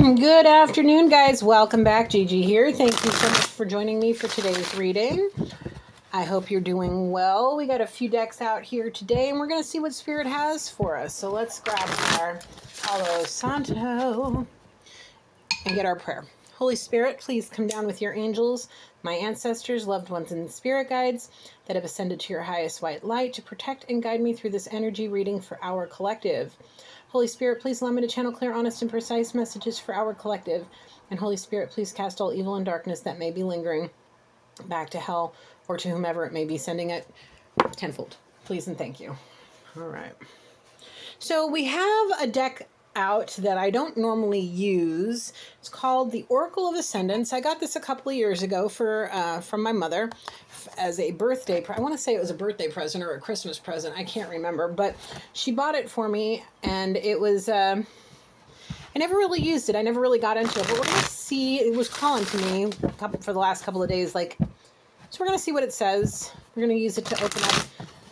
Good afternoon, guys. Welcome back. Gigi here. Thank you so much for joining me for today's reading. I hope you're doing well. We got a few decks out here today, and we're going to see what Spirit has for us. So let's grab our Palo Santo and get our prayer. Holy Spirit, please come down with your angels, my ancestors, loved ones, and spirit guides that have ascended to your highest white light to protect and guide me through this energy reading for our collective. Holy Spirit, please allow me to channel clear, honest, and precise messages for our collective. And Holy Spirit, please cast all evil and darkness that may be lingering back to hell or to whomever it may be, sending it tenfold. Please and thank you. All right. So we have a deck out that I don't normally use. It's called the Oracle of Ascendance. I got this a couple of years ago from my mother as a birthday. I want to say it was a birthday present or a Christmas present. I can't remember, but she bought it for me, and it was. I never really used it. I never really got into it, but we're gonna see. It was calling to me for the last couple of days, so we're gonna see what it says. We're gonna use it to open up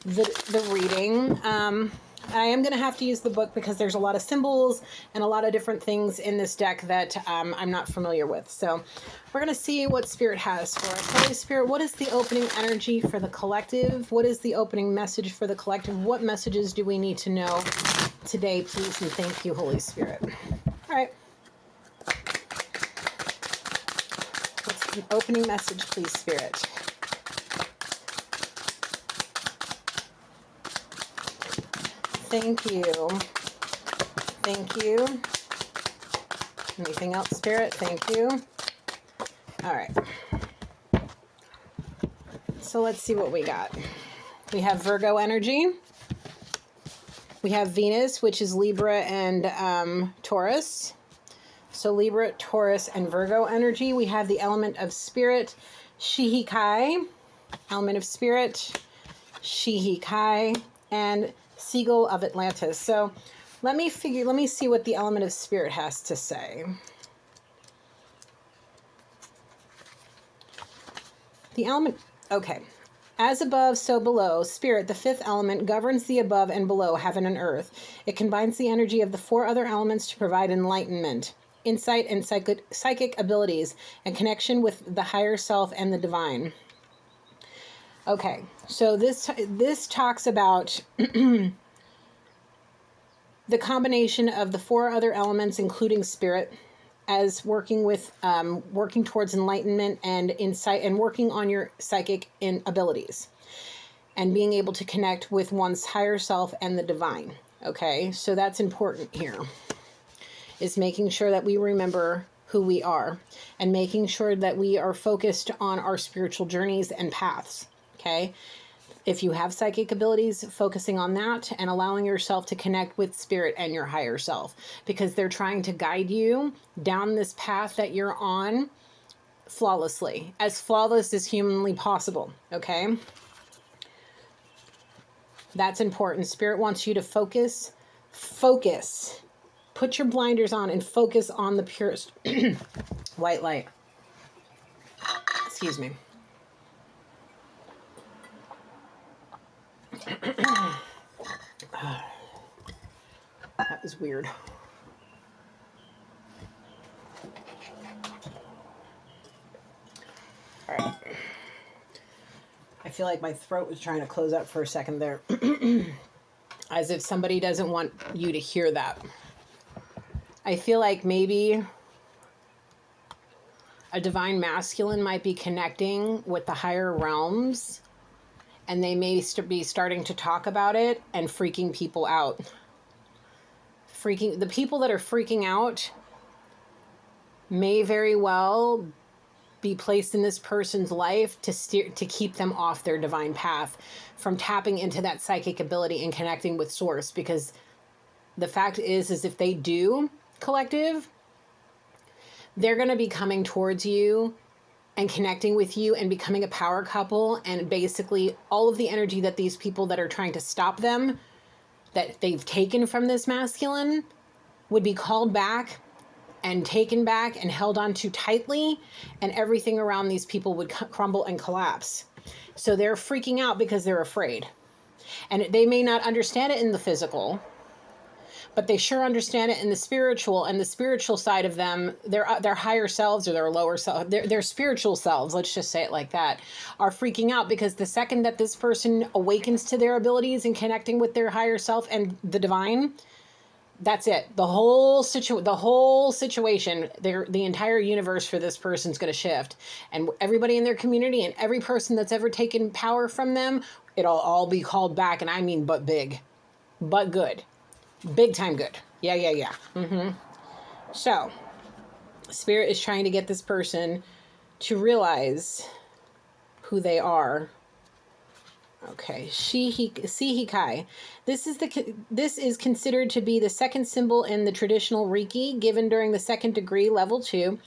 the reading. I am going to have to use the book because there's a lot of symbols and a lot of different things in this deck that I'm not familiar with. So we're going to see what Spirit has for us. Holy Spirit, what is the opening energy for the collective? What is the opening message for the collective? What messages do we need to know today, please? And thank you, Holy Spirit. All right. What's the opening message, please, Spirit? Thank you. Thank you. Anything else, Spirit? Thank you. All right. So let's see what we got. We have Virgo energy. We have Venus, which is Libra and Taurus. So Libra, Taurus, and Virgo energy. We have the element of Spirit, Shihikai. Element of Spirit, Shihikai, and Seagull of Atlantis. So let me see what the element of Spirit has to say. The element, okay. As above, so below. Spirit, the fifth element, governs the above and below, heaven and earth. It combines the energy of the four other elements to provide enlightenment, insight, and psychic abilities, and connection with the higher self and the divine. Okay, so this talks about the combination of the four other elements, including Spirit, as working towards enlightenment and insight, and working on your psychic abilities, and being able to connect with one's higher self and the divine. Okay, so that's important here, is making sure that we remember who we are and making sure that we are focused on our spiritual journeys and paths. Okay, if you have psychic abilities, focusing on that and allowing yourself to connect with Spirit and your higher self, because they're trying to guide you down this path that you're on flawlessly, as flawless as humanly possible. Okay, that's important. Spirit wants you to focus, put your blinders on and focus on the purest white light. Excuse me. That was weird. All right. I feel like my throat was trying to close up for a second there. As if somebody doesn't want you to hear that. I feel like maybe a divine masculine might be connecting with the higher realms, and they may be starting to talk about it and freaking people out. The people that are freaking out may very well be placed in this person's life to keep them off their divine path from tapping into that psychic ability and connecting with source. Because the fact is if they do, collective, they're going to be coming towards you and connecting with you and becoming a power couple, and basically all of the energy that these people that are trying to stop them, that they've taken from this masculine, would be called back and taken back and held on too tightly, and everything around these people would crumble and collapse. So they're freaking out because they're afraid. And they may not understand it in the physical, but they sure understand it in the spiritual side of them. Their higher selves or their lower self, their spiritual selves, let's just say it like that, are freaking out, because the second that this person awakens to their abilities and connecting with their higher self and the divine, that's it. The whole situation, the entire universe for this person's going to shift, and everybody in their community and every person that's ever taken power from them, it'll all be called back. And I mean, but big, but good, big time good. Yeah. So, Spirit is trying to get this person to realize who they are. Okay, Shihikai. This is considered to be the second symbol in the traditional Reiki, given during the second degree, level 2,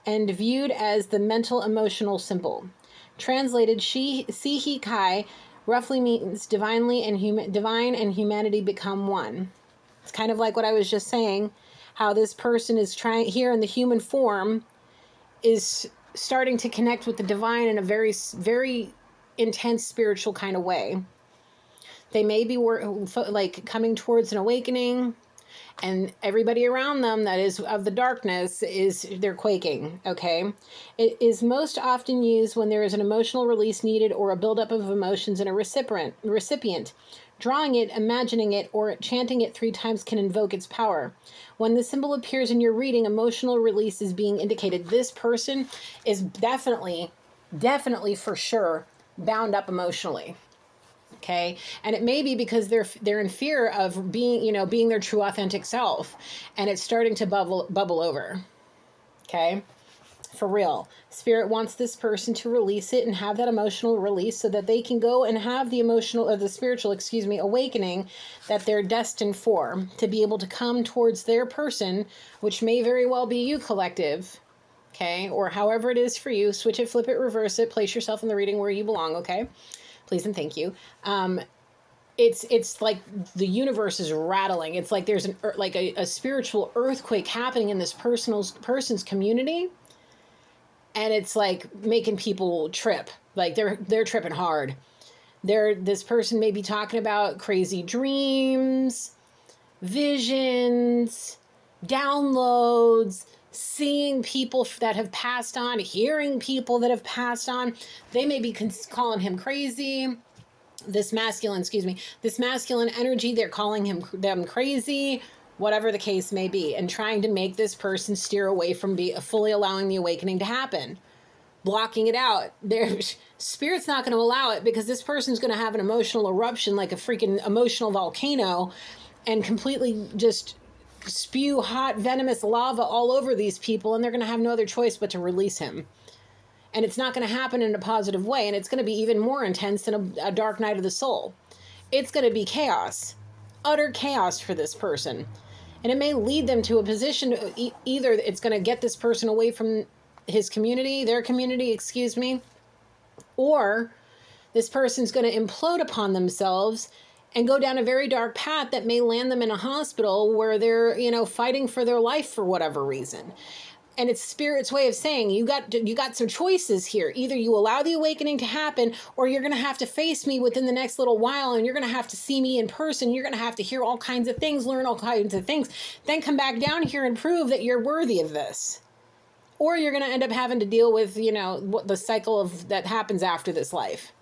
and viewed as the mental emotional symbol. Translated, Shihikai roughly means divine and humanity become one. It's kind of like what I was just saying, how this person is trying here in the human form is starting to connect with the divine in a very, very intense spiritual kind of way. They may be like coming towards an awakening, and everybody around them that is of the darkness they're quaking. Okay, it is most often used when there is an emotional release needed or a buildup of emotions in a recipient. Drawing it, imagining it, or chanting it 3 times can invoke its power. When the symbol appears in your reading, emotional release is being indicated. This person is definitely for sure bound up emotionally. Okay, and it may be because they're in fear of being their true authentic self, and it's starting to bubble over. Okay, for real. Spirit wants this person to release it and have that emotional release so that they can go and have the spiritual awakening that they're destined for, to be able to come towards their person, which may very well be you, collective. Okay, or however it is for you. Switch it, flip it, reverse it, place yourself in the reading where you belong. Okay, please and thank you. It's like the universe is rattling. It's like there's a spiritual earthquake happening in this person's community, and it's like making people trip. Like they're tripping hard. This person may be talking about crazy dreams, visions, downloads, seeing people that have passed on, hearing people that have passed on. They may be calling him crazy. This masculine energy, they're calling them crazy, whatever the case may be, and trying to make this person steer away from fully allowing the awakening to happen, blocking it out. Spirit's not going to allow it, because this person's going to have an emotional eruption, like a freaking emotional volcano, and completely just spew hot, venomous lava all over these people, and they're going to have no other choice but to release him. And it's not going to happen in a positive way, and it's going to be even more intense than a dark night of the soul. It's going to be chaos, utter chaos for this person. And it may lead them to a position, either it's going to get this person away from their community, or this person's going to implode upon themselves and go down a very dark path that may land them in a hospital where they're, fighting for their life for whatever reason. And it's Spirit's way of saying, you got some choices here. Either you allow the awakening to happen, or you're going to have to face me within the next little while, and you're going to have to see me in person. You're going to have to hear all kinds of things, learn all kinds of things, then come back down here and prove that you're worthy of this. Or you're going to end up having to deal with, the cycle that happens after this life.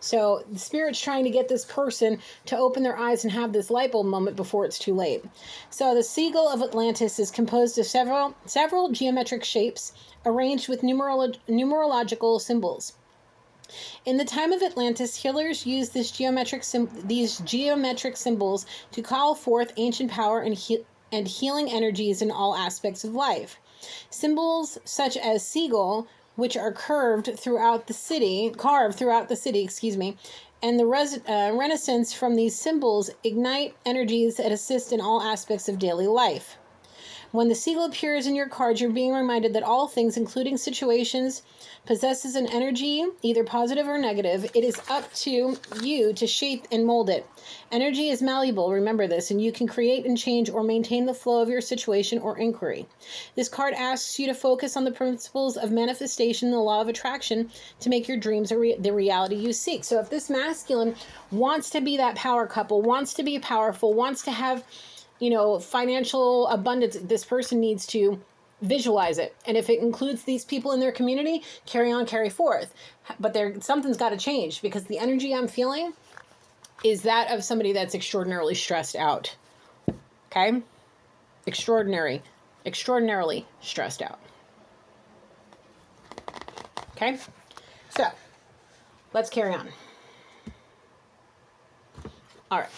So the Spirit's trying to get this person to open their eyes and have this light bulb moment before it's too late. So the Sigil of Atlantis is composed of several geometric shapes arranged with numerological symbols. In the time of Atlantis, healers used these geometric symbols to call forth ancient power and healing energies in all aspects of life. Symbols such as Sigil, which are carved throughout the city, and the renaissance from these symbols ignite energies that assist in all aspects of daily life. When the Sigil appears in your cards, you're being reminded that all things, including situations, possesses an energy, either positive or negative. It is up to you to shape and mold it. Energy is malleable, remember this, and you can create and change or maintain the flow of your situation or inquiry. This card asks you to focus on the principles of manifestation, the law of attraction, to make your dreams the reality you seek. So if this masculine wants to be that power couple, wants to be powerful, wants to have financial abundance, this person needs to visualize it. And if it includes these people in their community, carry on, carry forth. But something's got to change, because the energy I'm feeling is that of somebody that's extraordinarily stressed out. Okay? Extraordinarily stressed out. Okay? So, let's carry on. All right.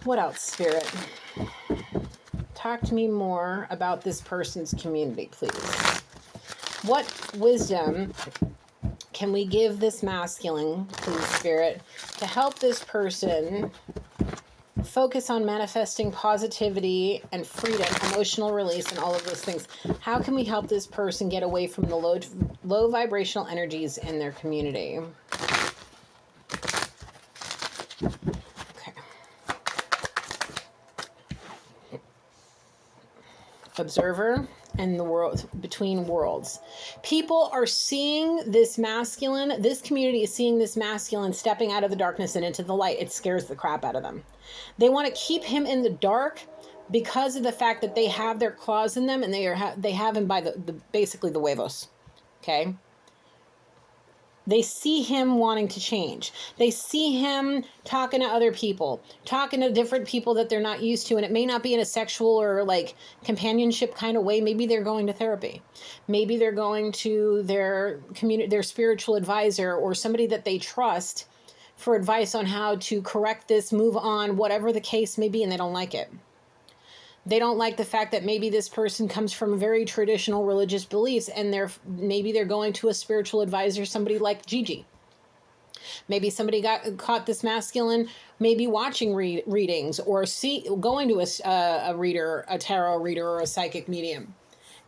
What else, Spirit? Talk to me more about this person's community, please. What wisdom can we give this masculine, please, Spirit, to help this person focus on manifesting positivity and freedom, emotional release, and all of those things? How can we help this person get away from the low vibrational energies in their community? Okay. Observer and the world, between worlds. People are seeing this masculine, this community is seeing this masculine stepping out of the darkness and into the light. It scares the crap out of them. They want to keep him in the dark because of the fact that they have their claws in them, and they have him by the basically the huevos. Okay? They see him wanting to change. They see him talking to other people, talking to different people that they're not used to. And it may not be in a sexual or like companionship kind of way. Maybe they're going to therapy. Maybe they're going to their community, their spiritual advisor, or somebody that they trust for advice on how to correct this, move on, whatever the case may be, and they don't like it. They don't like the fact that maybe this person comes from very traditional religious beliefs, and maybe they're going to a spiritual advisor, somebody like Gigi. Maybe somebody caught this masculine, maybe watching readings, or going to a reader, a tarot reader, or a psychic medium.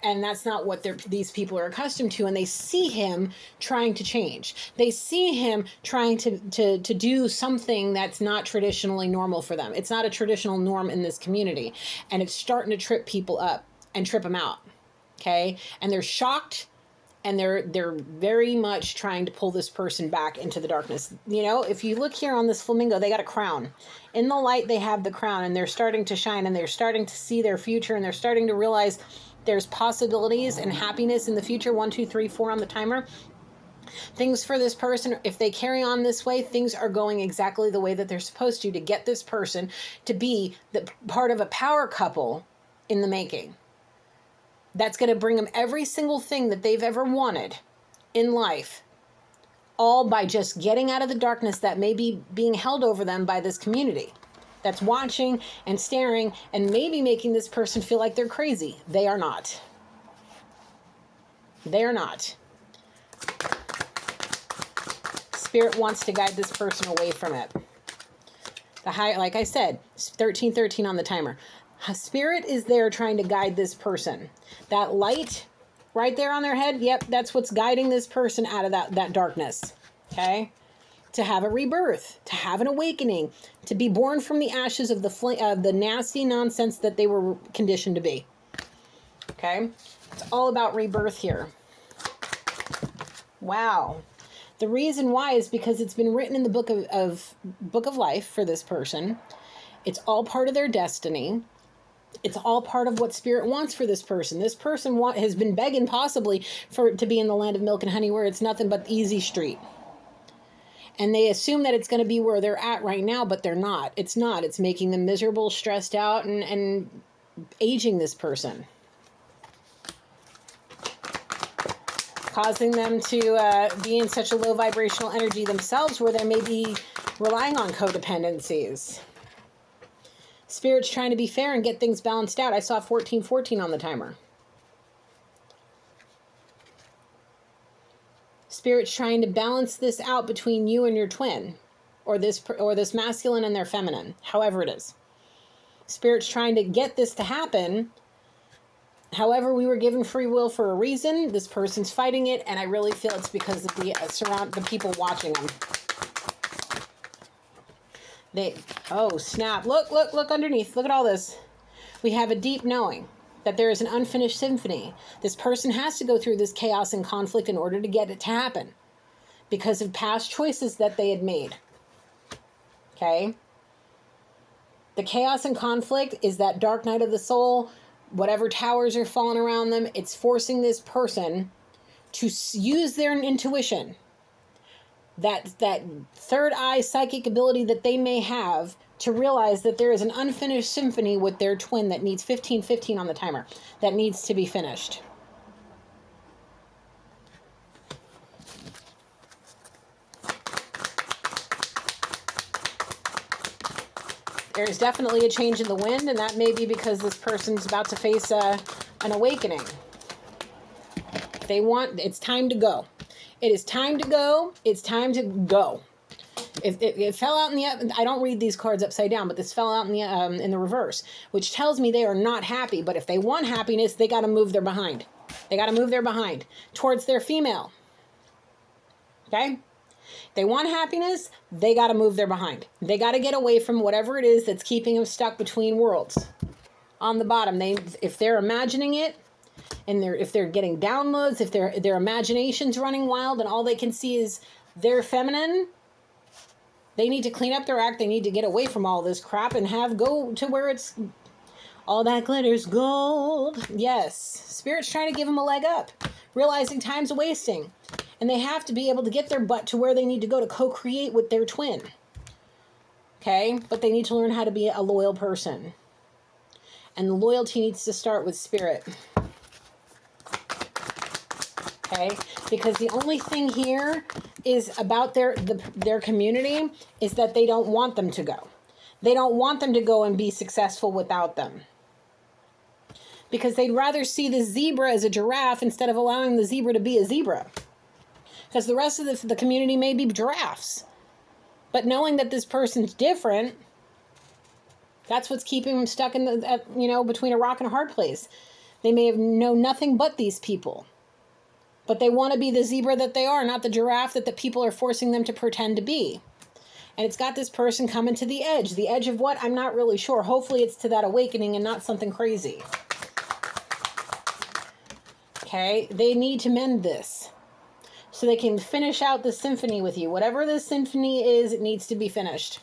And that's not what these people are accustomed to. And they see him trying to change. They see him trying to do something that's not traditionally normal for them. It's not a traditional norm in this community. And it's starting to trip people up and trip them out. Okay? And they're shocked, and they're very much trying to pull this person back into the darkness. If you look here on this flamingo, they got a crown. In the light, they have the crown, and they're starting to shine, and they're starting to see their future, and they're starting to realize there's possibilities and happiness in the future. 1, 2, 3, 4 on the timer. Things for this person, if they carry on this way, things are going exactly the way that they're supposed to get this person to be the part of a power couple in the making. That's going to bring them every single thing that they've ever wanted in life, all by just getting out of the darkness that may be being held over them by this community that's watching and staring and maybe making this person feel like they're crazy. They are not. They are not. Spirit wants to guide this person away from it. Like I said, 1313 on the timer. Spirit is there trying to guide this person. That light right there on their head, yep, that's what's guiding this person out of that darkness. Okay? To have a rebirth, to have an awakening, to be born from the ashes of the nasty nonsense that they were conditioned to be. Okay? It's all about rebirth here. Wow. The reason why is because it's been written in the book of life for this person. It's all part of their destiny. It's all part of what Spirit wants for this person. This person has been begging possibly to be in the land of milk and honey, where it's nothing but easy street. And they assume that it's going to be where they're at right now, but they're not. It's not. It's making them miserable, stressed out, and aging this person. Causing them to be in such a low vibrational energy themselves, where they may be relying on codependencies. Spirit's trying to be fair and get things balanced out. I saw 1414 on the timer. Spirit's trying to balance this out between you and your twin, or this masculine and their feminine, however it is. Spirit's trying to get this to happen. However, we were given free will for a reason. This person's fighting it, and I really feel it's because of the people watching them. Oh snap! Look underneath. Look at all this. We have a deep knowing that there is an unfinished symphony. This person has to go through this chaos and conflict in order to get it to happen, because of past choices that they had made. Okay? The chaos and conflict is that dark night of the soul. Whatever towers are falling around them, it's forcing this person to use their intuition, that third eye psychic ability that they may have, to realize that there is an unfinished symphony with their twin that needs 1515 on the timer, that needs to be finished. There's definitely a change in the wind, and that may be because this person's about to face an awakening. It's time to go. It is time to go. It's time to go. If it fell out in the, I don't read these cards upside down, but this fell out in the reverse, which tells me they are not happy. But if they want happiness, they got to move their behind. They got to move their behind towards their female. Okay? They want happiness, they got to move their behind. They got to get away from whatever it is that's keeping them stuck between worlds. On the bottom, if they're imagining it, and if they're getting downloads, if their imagination's running wild and all they can see is their feminine, they need to clean up their act. They need to get away from all this crap and go to where it's all that glitters gold. Yes, Spirit's trying to give them a leg up, realizing time's wasting. And they have to be able to get their butt to where they need to go to co-create with their twin. Okay? But they need to learn how to be a loyal person. And the loyalty needs to start with Spirit. Okay? Because the only thing here is about their community is that they don't want them to go. They don't want them to go and be successful without them. Because they'd rather see the zebra as a giraffe instead of allowing the zebra to be a zebra. Because the rest of the community may be giraffes. But knowing that this person's different, that's what's keeping them stuck between a rock and a hard place. They may have known nothing but these people. But they want to be the zebra that they are, not the giraffe that the people are forcing them to pretend to be. And it's got this person coming to the edge. The edge of what? I'm not really sure. Hopefully it's to that awakening and not something crazy. Okay? They need to mend this, so they can finish out the symphony with you. Whatever the symphony is, it needs to be finished.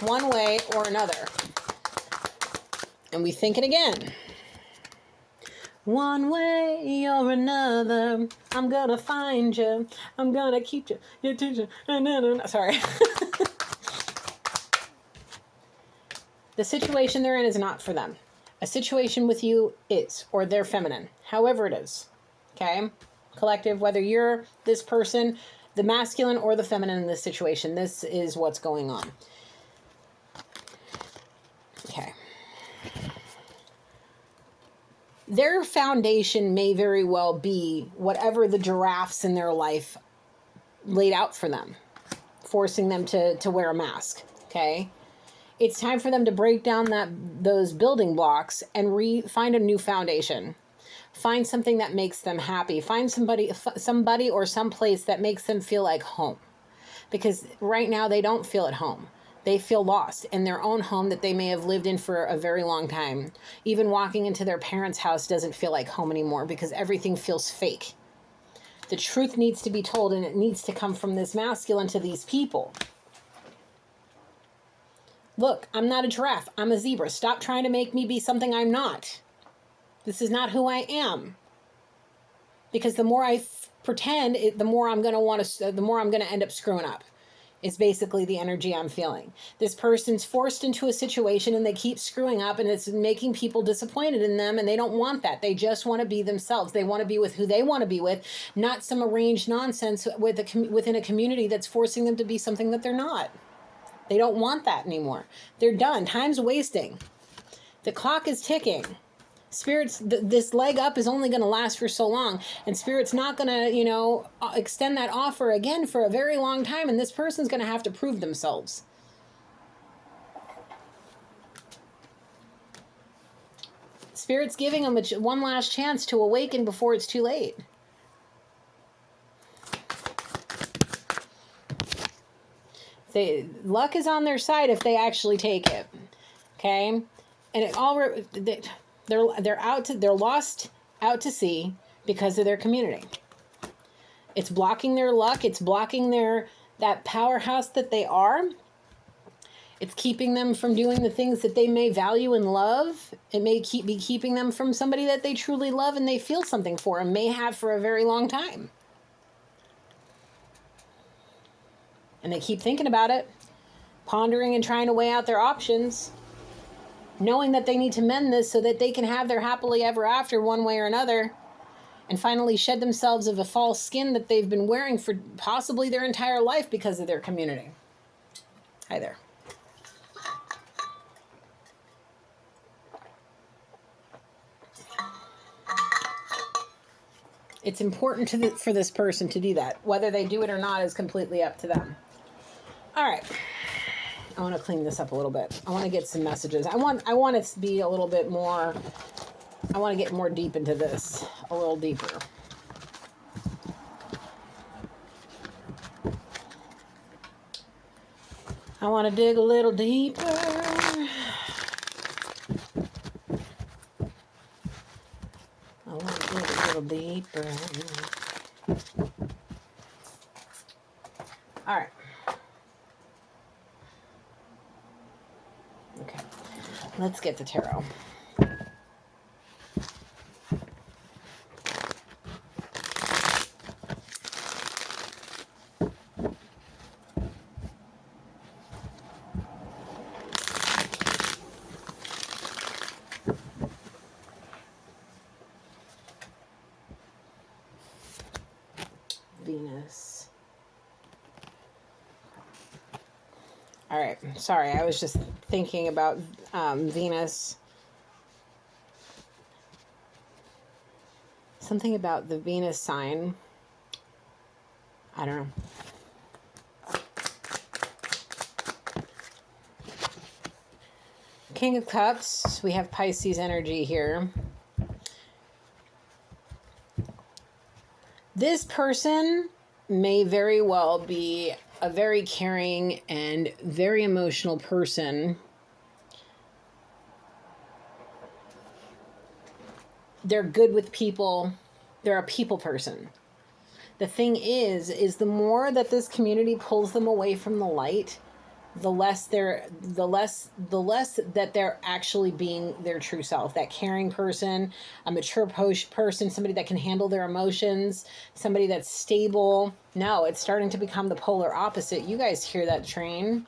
One way or another. And we think it again. One way or another, I'm gonna find you. I'm gonna keep you. Your attention. Sorry. The situation they're in is not for them. A situation with you is, or they're feminine. However it is. Okay? Collective, whether you're this person, the masculine or the feminine in this situation, this is what's going on. Okay. Their foundation may very well be whatever the giraffes in their life laid out for them, forcing them to wear a mask. Okay? It's time for them to break down those building blocks and find a new foundation. Find something that makes them happy. Find somebody or someplace that makes them feel like home. Because right now they don't feel at home. They feel lost in their own home that they may have lived in for a very long time. Even walking into their parents' house doesn't feel like home anymore because everything feels fake. The truth needs to be told, and it needs to come from this masculine to these people. Look, I'm not a giraffe. I'm a zebra. Stop trying to make me be something I'm not. This is not who I am. Because the more I pretend, the more I'm going to end up screwing up. It's basically the energy I'm feeling. This person's forced into a situation and they keep screwing up, and it's making people disappointed in them, and they don't want that. They just want to be themselves. They want to be with who they want to be with, not some arranged nonsense within a community that's forcing them to be something that they're not. They don't want that anymore. They're done. Time's wasting. The clock is ticking. Spirit's, this leg up is only going to last for so long. And Spirit's not going to, extend that offer again for a very long time. And this person's going to have to prove themselves. Spirit's giving them one last chance to awaken before it's too late. Luck is on their side if they actually take it. Okay? And it all... They're lost out to sea because of their community. It's blocking their luck. It's blocking that powerhouse that they are. It's keeping them from doing the things that they may value and love. It may be keeping them from somebody that they truly love and they feel something for and may have for a very long time. And they keep thinking about it, pondering and trying to weigh out their options, knowing that they need to mend this so that they can have their happily ever after one way or another, and finally shed themselves of a false skin that they've been wearing for possibly their entire life because of their community. Hi there. It's important for this person to do that. Whether they do it or not is completely up to them. All right. I want to clean this up a little bit. I want to get some messages. I want it to be a little bit more, I want to get more deep into this, a little deeper. I want to dig a little deeper. I want to dig a little deeper. All right. Okay. Let's get the tarot. Venus. All right. Sorry, I was just thinking about Venus. Something about the Venus sign. I don't know. King of Cups. We have Pisces energy here. This person may very well be a very caring and very emotional person. They're good with people. They're a people person. The thing is the more that this community pulls them away from the light, the less that they're actually being their true self. That caring person, a mature person, somebody that can handle their emotions, somebody that's stable. No, it's starting to become the polar opposite. You guys hear that train?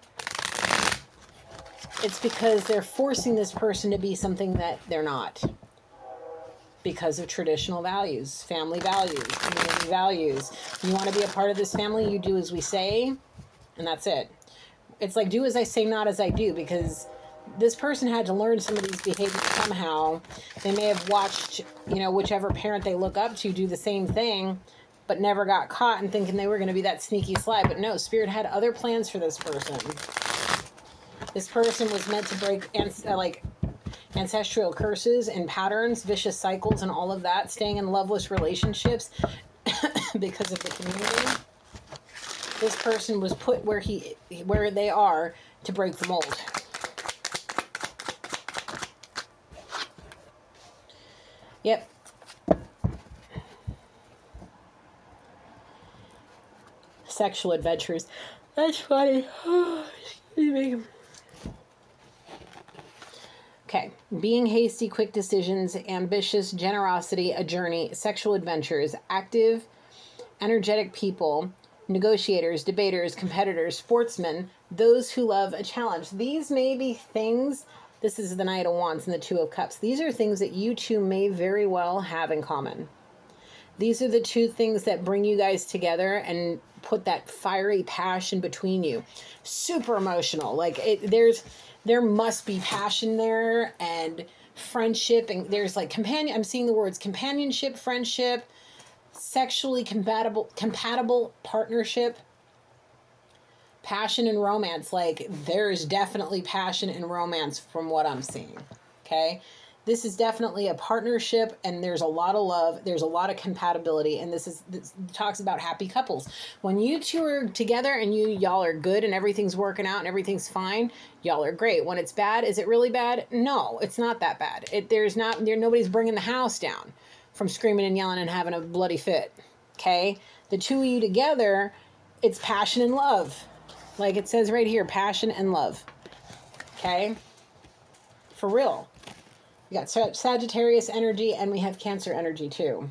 It's because they're forcing this person to be something that they're not. Because of traditional values, family values, community values. You want to be a part of this family, you do as we say, and that's it. It's like, do as I say, not as I do, because this person had to learn some of these behaviors somehow. They may have watched, whichever parent they look up to do the same thing, but never got caught and thinking they were going to be that sneaky sly. But no, Spirit had other plans for this person. This person was meant to break ancestral curses and patterns, vicious cycles, and all of that, staying in loveless relationships because of the community. This person was put where they are to break the mold. Yep. Sexual adventures. That's funny. Excuse me. Okay. Being hasty, quick decisions, ambitious, generosity, a journey, sexual adventures, active, energetic people, negotiators, debaters, competitors, sportsmen, those who love a challenge. These may be things, this is the Knight of Wands and the Two of Cups. These are things that you two may very well have in common. These are the two things that bring you guys together and put that fiery passion between you. Super emotional. There must be passion there and friendship, and there's I'm seeing the words companionship, friendship, sexually compatible partnership, passion and romance. There's definitely passion and romance from what I'm seeing. Okay. This is definitely a partnership, and there's a lot of love. There's a lot of compatibility, and this talks about happy couples. When you two are together and y'all are good and everything's working out and everything's fine, y'all are great. When it's bad, is it really bad? No, it's not that bad. Nobody's bringing the house down from screaming and yelling and having a bloody fit. Okay, the two of you together, it's passion and love, like it says right here, passion and love. Okay? For real. We got Sagittarius energy and we have Cancer energy too.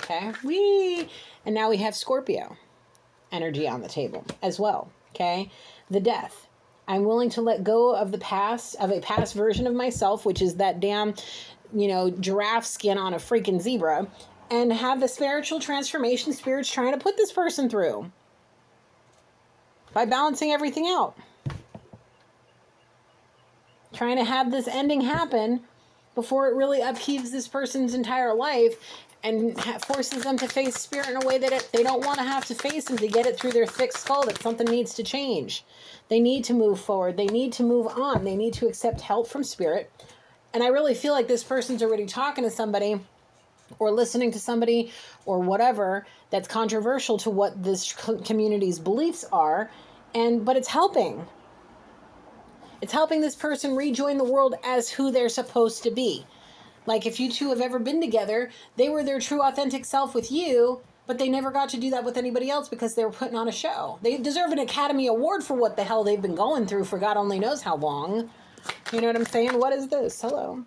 Okay? And now we have Scorpio energy on the table as well. Okay? The Death. I'm willing to let go of the past, of a past version of myself, which is that damn, giraffe skin on a freaking zebra, and have the spiritual transformation Spirit's trying to put this person through by balancing everything out. Trying to have this ending happen before it really upheaves this person's entire life and forces them to face Spirit in a way that they don't want to have to face, and to get it through their thick skull that something needs to change. They need to move forward. They need to move on. They need to accept help from Spirit. And I really feel like this person's already talking to somebody or listening to somebody or whatever that's controversial to what this community's beliefs are. But it's helping. It's helping this person rejoin the world as who they're supposed to be. Like if you two have ever been together, they were their true authentic self with you, but they never got to do that with anybody else because they were putting on a show. They deserve an Academy Award for what the hell they've been going through for God only knows how long. You know what I'm saying? What is this? Hello.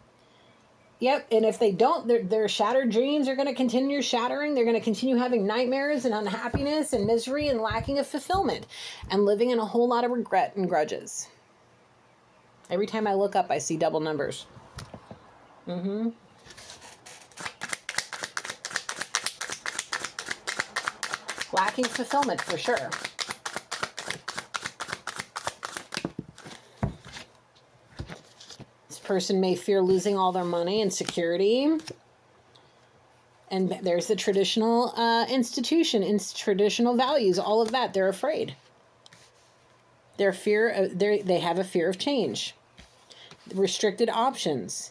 Yep, and if they don't, their shattered dreams are going to continue shattering. They're going to continue having nightmares and unhappiness and misery and lacking of fulfillment and living in a whole lot of regret and grudges. Every time I look up, I see double numbers. Lacking fulfillment for sure. This person may fear losing all their money and security. And there's the traditional institution, traditional values, all of that. They're afraid. They have a fear of change. Restricted options.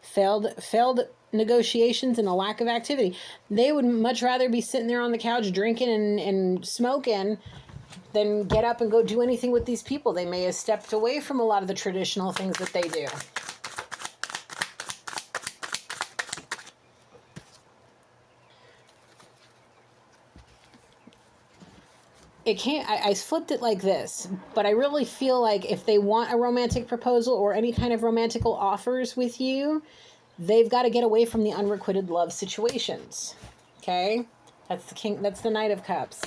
Failed negotiations and a lack of activity. They would much rather be sitting there on the couch drinking and smoking than get up and go do anything with these people. They may have stepped away from a lot of the traditional things that they do. I flipped it like this, but I really feel like if they want a romantic proposal or any kind of romantical offers with you, they've got to get away from the unrequited love situations. Okay? That's the king. That's the Knight of Cups.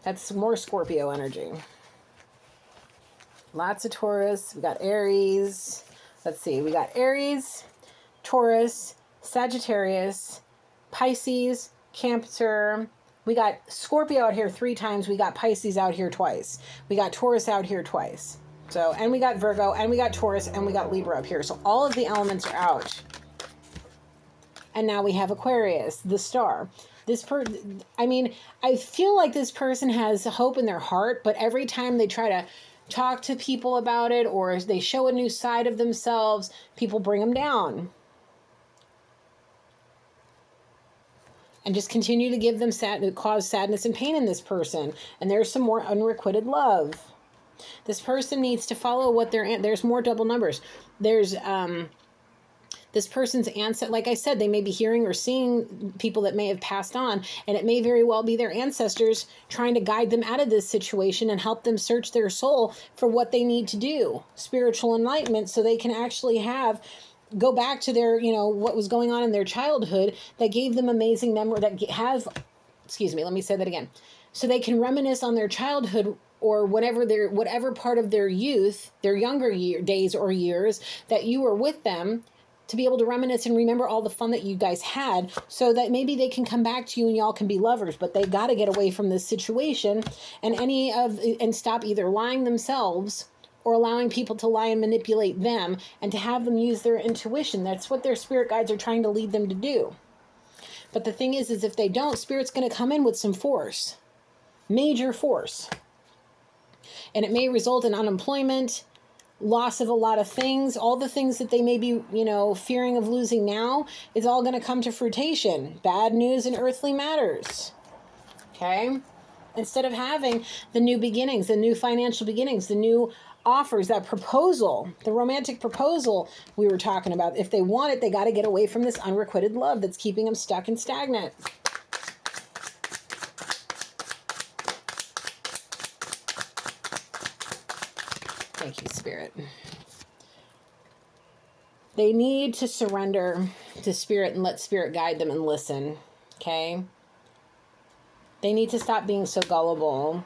That's more Scorpio energy. Lots of Taurus. We got Aries. Let's see. We got Aries, Taurus, Sagittarius, Pisces, Cancer. We got Scorpio out here 3 times. We got Pisces out here twice. We got Taurus out here twice. So, and we got Virgo, and we got Taurus, and we got Libra up here. So all of the elements are out. And now we have Aquarius, the star. I feel like this person has hope in their heart, but every time they try to talk to people about it or they show a new side of themselves, people bring them down. And just continue to give them cause sadness and pain in this person. And there's some more unrequited love. This person needs to follow what there's more double numbers. There's this person's ancestor. Like I said, they may be hearing or seeing people that may have passed on, and it may very well be their ancestors trying to guide them out of this situation and help them search their soul for what they need to do, spiritual enlightenment, so they can actually go back to their, what was going on in their childhood that gave them amazing memory, let me say that again. So they can reminisce on their childhood or whatever part of their youth, their younger days or years that you were with them, to be able to reminisce and remember all the fun that you guys had, so that maybe they can come back to you and y'all can be lovers. But they got to get away from this situation and stop either lying themselves or allowing people to lie and manipulate them, and to have them use their intuition. That's what their spirit guides are trying to lead them to do. But the thing is if they don't, Spirit's going to come in with some force, major force. And it may result in unemployment, loss of a lot of things. All the things that they may be, fearing of losing now is all going to come to fruition. Bad news in earthly matters. Okay? Instead of having the new beginnings, the new financial beginnings, the new offers, that proposal, the romantic proposal we were talking about. If they want it, they got to get away from this unrequited love that's keeping them stuck and stagnant. They need to surrender to Spirit and let Spirit guide them and listen. Okay? They need to stop being so gullible.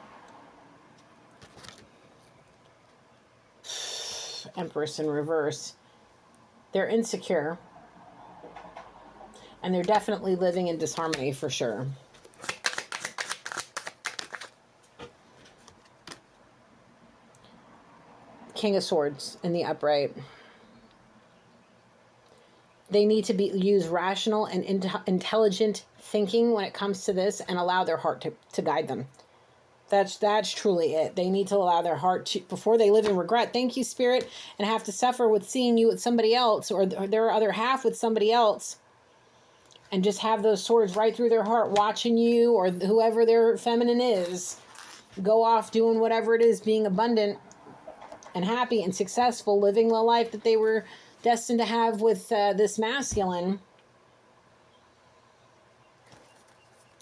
Empress in reverse. They're insecure. And they're definitely living in disharmony for sure. King of Swords in the upright. They need to use rational and intelligent thinking when it comes to this and allow their heart to guide them. That's truly it. They need to allow their heart to, before they live in regret, thank you, Spirit, and have to suffer with seeing you with somebody else or their other half with somebody else, and just have those swords right through their heart watching you or whoever their feminine is go off doing whatever it is, being abundant and happy and successful, living the life that they were destined to have with this masculine.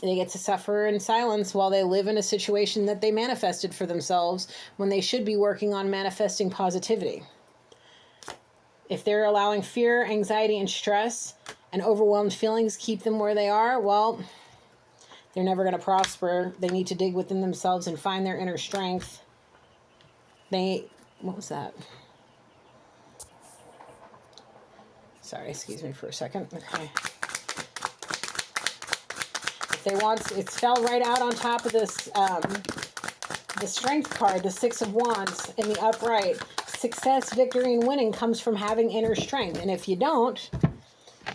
They get to suffer in silence while they live in a situation that they manifested for themselves when they should be working on manifesting positivity. If they're allowing fear, anxiety, and stress and overwhelmed feelings keep them where they are, well, they're never going to prosper. They need to dig within themselves and find their inner strength. What was that? Sorry, excuse me for a second. Okay. It fell right out on top of this, the Strength card, the Six of Wands in the upright. Success, victory, and winning comes from having inner strength. And if you don't,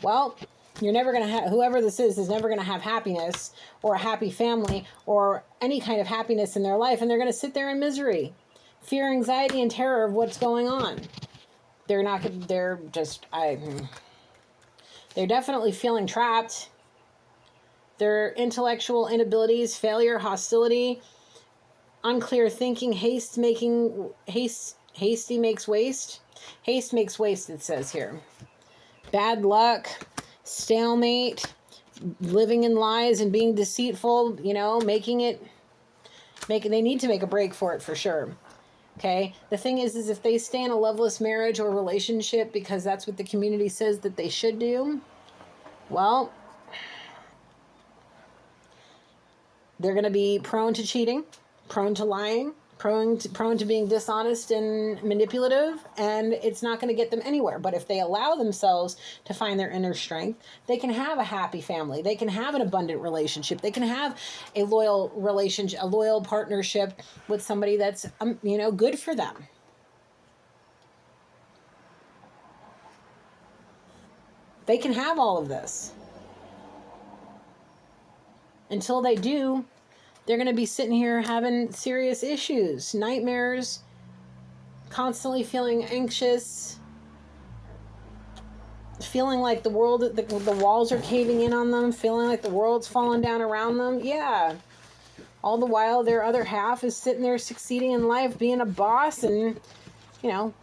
well, you're never going to have, whoever this is never going to have happiness or a happy family or any kind of happiness in their life. And they're going to sit there in misery, fear, anxiety, and terror of what's going on. They're definitely feeling trapped. Their intellectual inabilities, failure, hostility, unclear thinking, hasty makes waste. Haste makes waste, it says here. Bad luck, stalemate, living in lies and being deceitful, they need to make a break for it for sure. Okay. The thing is if they stay in a loveless marriage or relationship because that's what the community says that they should do, well, they're going to be prone to cheating, prone to lying, prone to being dishonest and manipulative, and it's not going to get them anywhere. But if they allow themselves to find their inner strength, they can have a happy family. They can have an abundant relationship. They can have a loyal relationship, a loyal partnership with somebody that's, good for them. They can have all of this. Until they do, they're going to be sitting here having serious issues, nightmares, constantly feeling anxious, feeling like the walls are caving in on them, feeling like the world's falling down around them. Yeah. All the while, their other half is sitting there succeeding in life, being a boss and,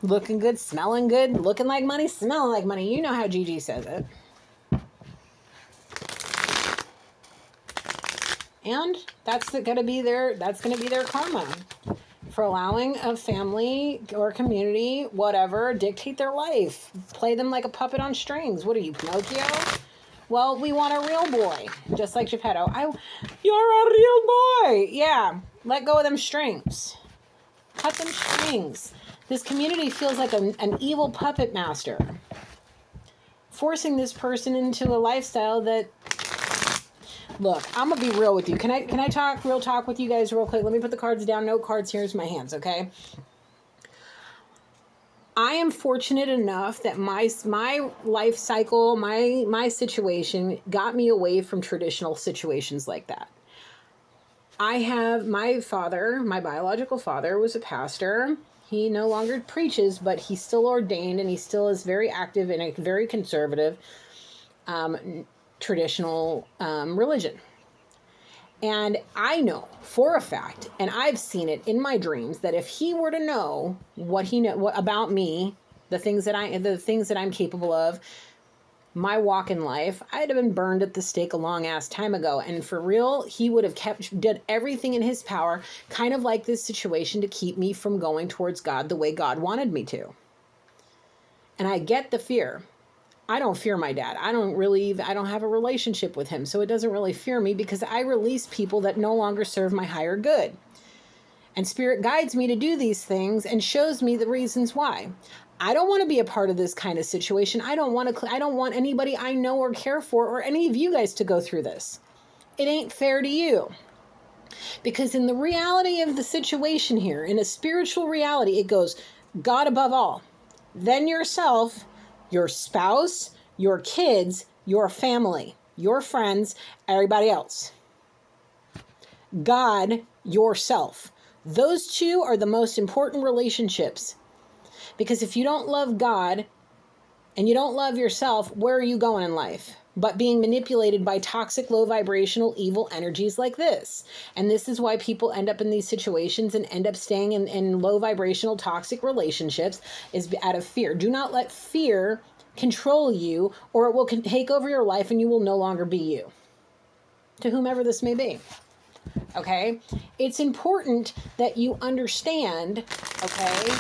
looking good, smelling good, looking like money, smelling like money. You know how Gigi says it. And that's going to be their karma for allowing a family or community, whatever, dictate their life. Play them like a puppet on strings. What are you, Pinocchio? Well, we want a real boy, just like Geppetto. You're a real boy. Yeah, let go of them strings. Cut them strings. This community feels like an evil puppet master, forcing this person into a lifestyle that... Look, I'm going to be real with you. Can I talk real talk with you guys real quick? Let me put the cards down. No cards. Here's my hands, okay? I am fortunate enough that my life cycle, my situation got me away from traditional situations like that. I have my father, my biological father was a pastor. He no longer preaches, but he's still ordained and he still is very active in a very conservative traditional religion. And I know for a fact, and I've seen it in my dreams, that if he were to know what about me, the things that I'm capable of, my walk in life, I'd have been burned at the stake a long ass time ago. And for real, he would have did everything in his power, kind of like this situation, to keep me from going towards God the way God wanted me to. And I get the fear. I don't fear my dad. I don't have a relationship with him. So it doesn't really fear me because I release people that no longer serve my higher good. And Spirit guides me to do these things and shows me the reasons why. I don't want to be a part of this kind of situation. I don't want anybody I know or care for or any of you guys to go through this. It ain't fair to you. Because in the reality of the situation here, in a spiritual reality, it goes God above all, then yourself, your spouse, your kids, your family, your friends, everybody else. God, yourself. Those two are the most important relationships. Because if you don't love God and you don't love yourself, where are you going in life? But being manipulated by toxic, low vibrational, evil energies like this. And this is why people end up in these situations and end up staying in low vibrational, toxic relationships, is out of fear. Do not let fear control you, or it will take over your life and you will no longer be you. To whomever this may be. Okay? It's important that you understand, okay,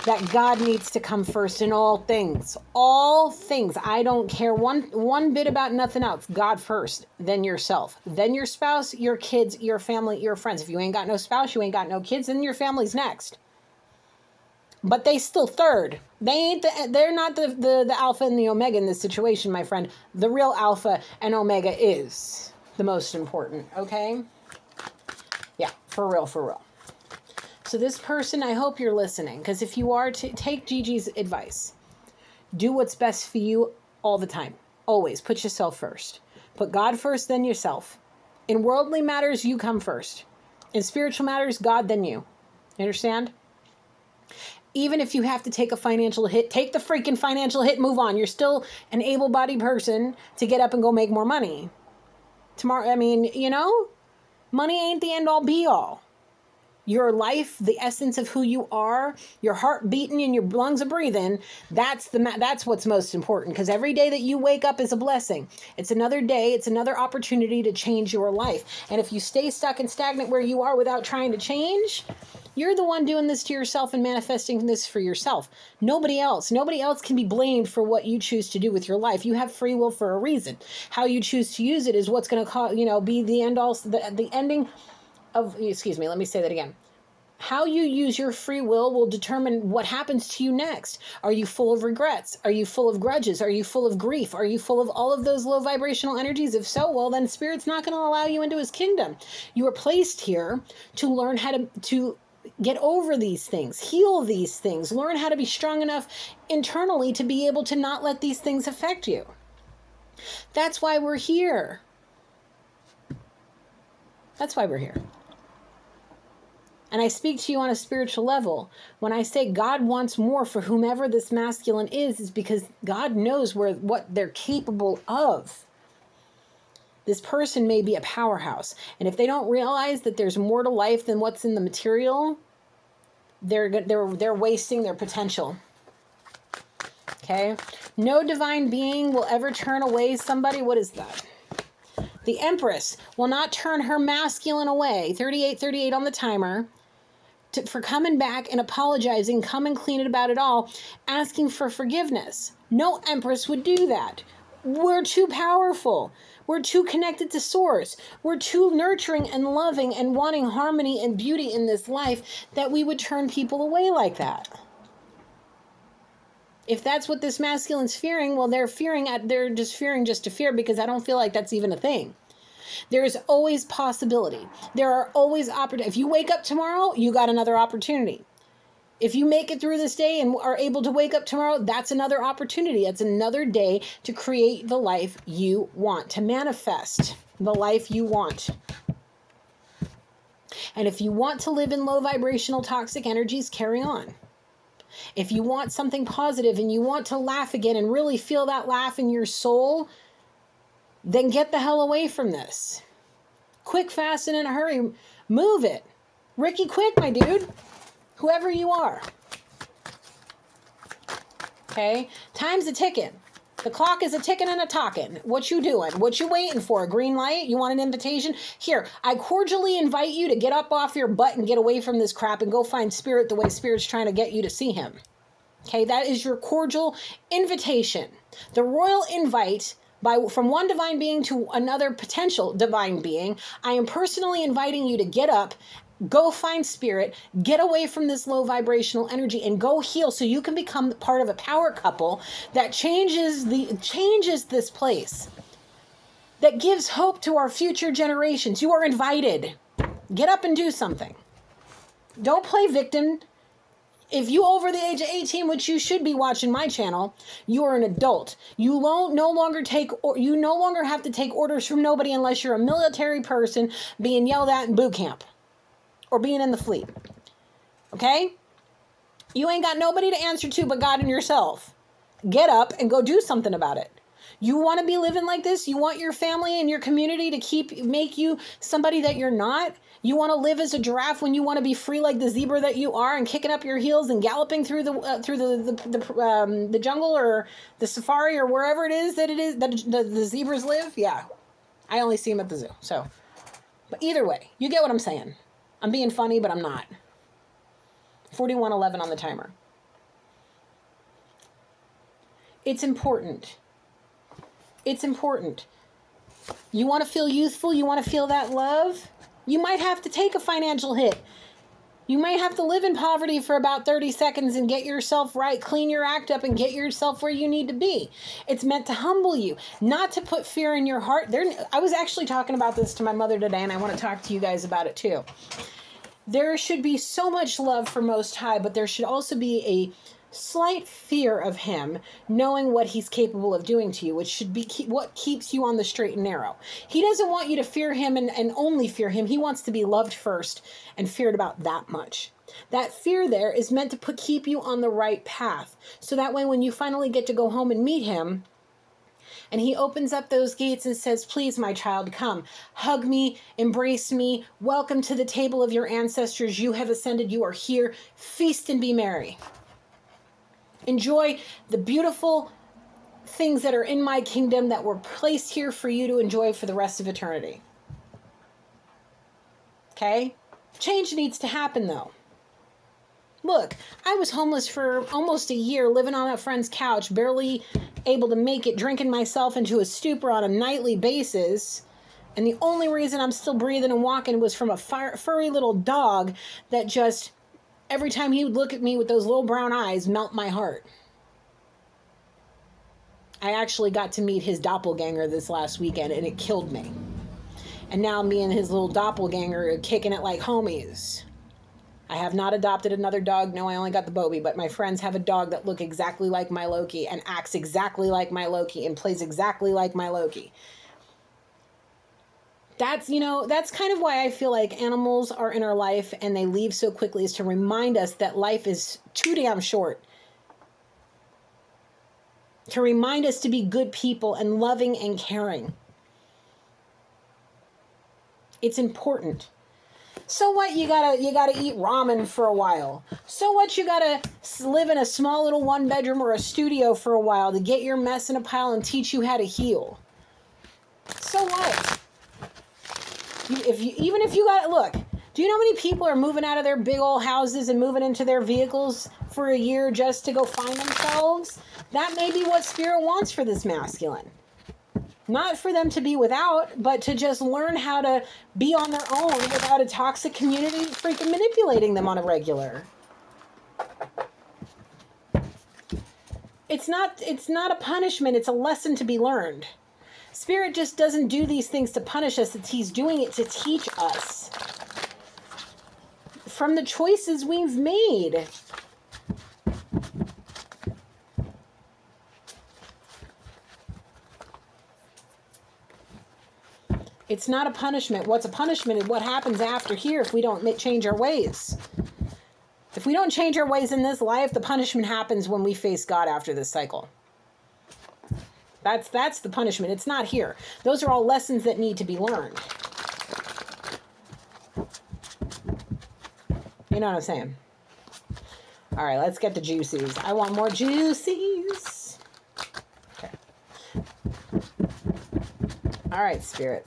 that God needs to come first in all things. All things. I don't care one bit about nothing else. God first, then yourself, then your spouse, your kids, your family, your friends. If you ain't got no spouse, you ain't got no kids, then your family's next. But they still third. They're not the alpha and the omega in this situation, my friend. The real alpha and omega is the most important, okay? Yeah, for real, for real. So this person, I hope you're listening, because if you are, take Gigi's advice. Do what's best for you all the time. Always put yourself first. Put God first, then yourself. In worldly matters, you come first. In spiritual matters, God, then you. You understand? Even if you have to take a financial hit, take the freaking financial hit, move on. You're still an able-bodied person to get up and go make more money. Tomorrow, I mean, you know, money ain't the end-all, be-all. Your life, the essence of who you are, your heart beating and your lungs are breathing, that's what's most important. Because every day that you wake up is a blessing. It's another day. It's another opportunity to change your life. And if you stay stuck and stagnant where you are without trying to change, you're the one doing this to yourself and manifesting this for yourself. Nobody else. Nobody else can be blamed for what you choose to do with your life. You have free will for a reason. How you choose to use it is what's going to be the end all, the ending of, excuse me, let me say that again. How you use your free will determine what happens to you next. Are you full of regrets? Are you full of grudges? Are you full of grief? Are you full of all of those low vibrational energies? If so, well, then Spirit's not going to allow you into his kingdom. You are placed here to learn how to get over these things, heal these things, learn how to be strong enough internally to be able to not let these things affect you. That's why we're here. That's why we're here. And I speak to you on a spiritual level. When I say God wants more for whomever this masculine is because God knows what they're capable of. This person may be a powerhouse. And if they don't realize that there's more to life than what's in the material, they're wasting their potential. Okay? No divine being will ever turn away somebody. What is that? The Empress will not turn her masculine away. 3838 on the timer. For coming back and apologizing, coming clean about it all, asking for forgiveness. No Empress would do that. We're too powerful. We're too connected to Source. We're too nurturing and loving and wanting harmony and beauty in this life that we would turn people away like that. If that's what this masculine's fearing, well, they're just fearing just to fear, because I don't feel like that's even a thing. There is always possibility. There are always opportunities. If you wake up tomorrow, you got another opportunity. If you make it through this day and are able to wake up tomorrow, that's another opportunity. That's another day to create the life you want, to manifest the life you want. And if you want to live in low vibrational toxic energies, carry on. If you want something positive and you want to laugh again and really feel that laugh in your soul, then get the hell away from this. Quick, fast, and in a hurry. Move it. Ricky Quick, my dude. Whoever you are. Okay? Time's a ticking. The clock is a ticking and a talking. What you doing? What you waiting for? A green light? You want an invitation? Here, I cordially invite you to get up off your butt and get away from this crap and go find Spirit the way Spirit's trying to get you to see him. Okay, that is your cordial invitation. The royal invite from one divine being to another potential divine being. I am personally inviting you to get up, go find spirit, get away from this low vibrational energy, and go heal so you can become part of a power couple that changes this place, that gives hope to our future generations. You are invited. Get up and do something. Don't play victim. If you over the age of 18, which you should be watching my channel, you are an adult. You no longer have to take orders from nobody unless you're a military person being yelled at in boot camp or being in the fleet. Okay? You ain't got nobody to answer to but God and yourself. Get up and go do something about it. You want to be living like this? You want your family and your community to make you somebody that you're not? You want to live as a giraffe when you want to be free like the zebra that you are, and kicking up your heels and galloping through the jungle or the safari or wherever it is that the zebras live? Yeah, I only see them at the zoo. So, but either way, you get what I'm saying. I'm being funny, but I'm not. 41:11 on the timer. It's important. It's important. You want to feel youthful? You want to feel that love? You might have to take a financial hit. You might have to live in poverty for about 30 seconds and get yourself right, clean your act up, and get yourself where you need to be. It's meant to humble you, not to put fear in your heart. I was actually talking about this to my mother today, and I want to talk to you guys about it too. There should be so much love for Most High, but there should also be a slight fear of him, knowing what he's capable of doing to you, which should be what keeps you on the straight and narrow. He doesn't want you to fear him and only fear him. He wants to be loved first and feared about that much. That fear there is meant to keep you on the right path. So that way when you finally get to go home and meet him, and he opens up those gates and says, please, my child, come. Hug me, embrace me. Welcome to the table of your ancestors. You have ascended. You are here. Feast and be merry. Enjoy the beautiful things that are in my kingdom that were placed here for you to enjoy for the rest of eternity. Okay? Change needs to happen, though. Look, I was homeless for almost a year, living on a friend's couch, barely able to make it, drinking myself into a stupor on a nightly basis. And the only reason I'm still breathing and walking was from a furry little dog that just, every time he would look at me with those little brown eyes, melt my heart. I actually got to meet his doppelganger this last weekend, and it killed me. And now me and his little doppelganger are kicking it like homies. I have not adopted another dog. No, I only got the Bobby, but my friends have a dog that looks exactly like my Loki and acts exactly like my Loki and plays exactly like my Loki. That's kind of why I feel like animals are in our life and they leave so quickly, is to remind us that life is too damn short. To remind us to be good people and loving and caring. It's important. So what, you gotta eat ramen for a while. So what, you gotta live in a small little 1-bedroom or a studio for a while to get your mess in a pile and teach you how to heal. So what? Even if you got, look, do you know how many people are moving out of their big old houses and moving into their vehicles for a year just to go find themselves? That may be what Spirit wants for this masculine. Not for them to be without, but to just learn how to be on their own without a toxic community freaking manipulating them on a regular. It's not a punishment, it's a lesson to be learned. Spirit just doesn't do these things to punish us, he's doing it to teach us. From the choices we've made. It's not a punishment. What's a punishment is what happens after here if we don't change our ways. If we don't change our ways in this life, the punishment happens when we face God after this cycle. That's the punishment. It's not here. Those are all lessons that need to be learned. You know what I'm saying? All right, let's get the juices. I want more juices. Okay. All right, Spirit.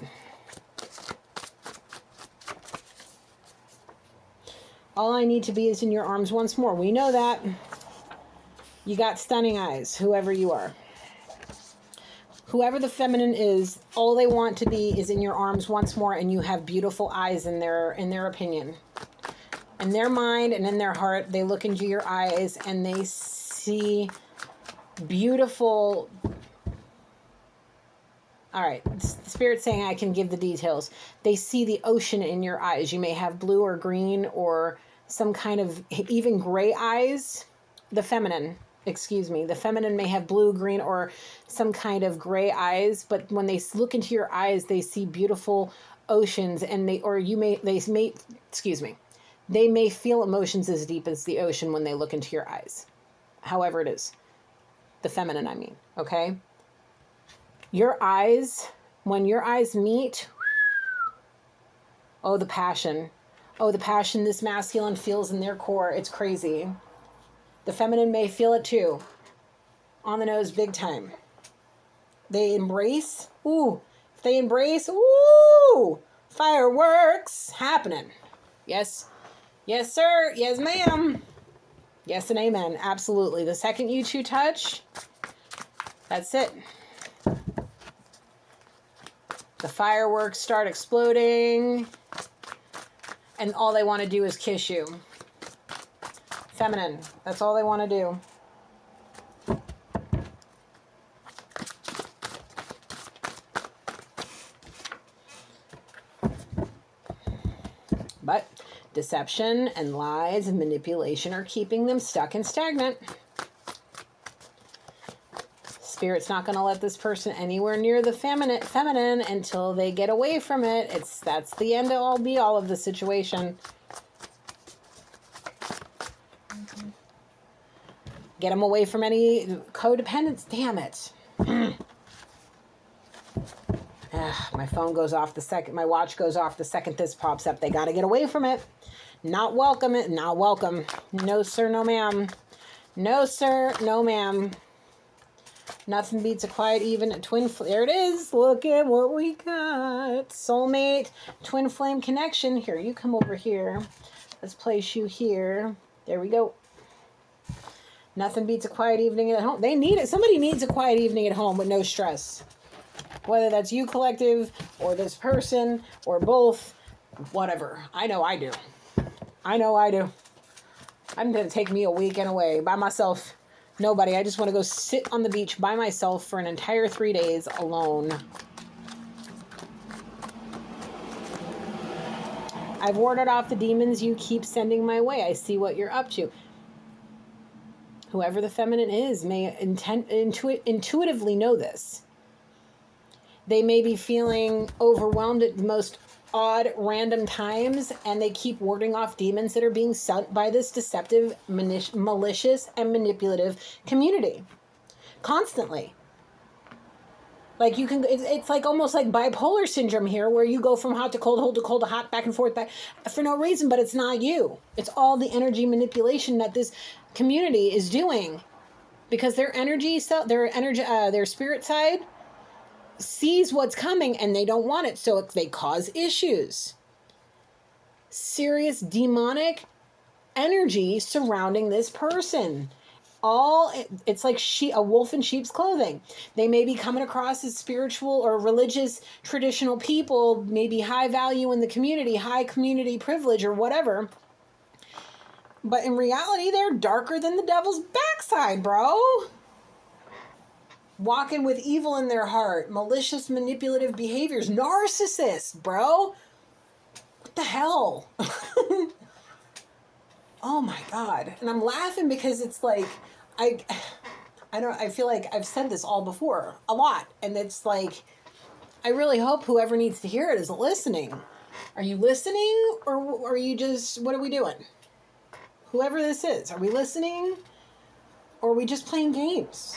All I need to be is in your arms once more. We know that. You got stunning eyes, whoever you are. Whoever the feminine is, all they want to be is in your arms once more, and you have beautiful eyes in their opinion. In their mind and in their heart, they look into your eyes and they see beautiful. All right, Spirit's saying I can give the details. They see the ocean in your eyes. You may have blue or green or some kind of even gray eyes. The feminine may have blue, green, or some kind of gray eyes. But when they look into your eyes, they see beautiful oceans, and they may feel emotions as deep as the ocean when they look into your eyes. However it is, the feminine, I mean, okay? Your eyes, when your eyes meet, oh, the passion this masculine feels in their core, it's crazy. The feminine may feel it too. On the nose, big time. They embrace. Ooh. If they embrace, ooh. Fireworks happening. Yes. Yes, sir. Yes, ma'am. Yes and amen. Absolutely. The second you two touch, that's it. The fireworks start exploding. And all they want to do is kiss you. Feminine. That's all they want to do. But deception and lies and manipulation are keeping them stuck and stagnant. Spirit's not going to let this person anywhere near the feminine until they get away from it. That's the end all be all of the situation. Get them away from any codependence. Damn it. My phone goes off the second, my watch goes off the second this pops up. They got to get away from it. Not welcome it. Not welcome. No, sir. No, ma'am. No, sir. No, ma'am. Nothing beats a quiet, even a twin flame. There it is. Look at what we got. Soulmate, twin flame connection. Here, you come over here. Let's place you here. There we go. Nothing beats a quiet evening at home. They need it. Somebody needs a quiet evening at home with no stress. Whether that's you, collective, or this person, or both, whatever. I know I do. I know I do. I'm going to take me a weekend away by myself. Nobody. I just want to go sit on the beach by myself for an entire 3 days alone. I've warded off the demons you keep sending my way. I see what you're up to. Whoever the feminine is may intuitively know this. They may be feeling overwhelmed at the most odd, random times, and they keep warding off demons that are being sent by this deceptive, malicious, and manipulative community. Constantly. Like you can, it's like almost like bipolar syndrome here, where you go from hot to cold to hot, back and forth, back for no reason, but it's not you. It's all the energy manipulation that this community is doing, because their their spirit side sees what's coming and they don't want it, so they cause issues. Serious demonic energy surrounding this person. It's like a wolf in sheep's clothing. They may be coming across as spiritual or religious traditional people, maybe high value in the community, high community privilege or whatever. But in reality, they're darker than the devil's backside, bro. Walking with evil in their heart, malicious, manipulative behaviors, narcissists, bro. What the hell? Oh my God. And I'm laughing because it's like, I feel like I've said this all before, a lot. And it's like, I really hope whoever needs to hear it is listening. Are you listening, or are you just, what are we doing? Whoever this is, are we listening, or are we just playing games?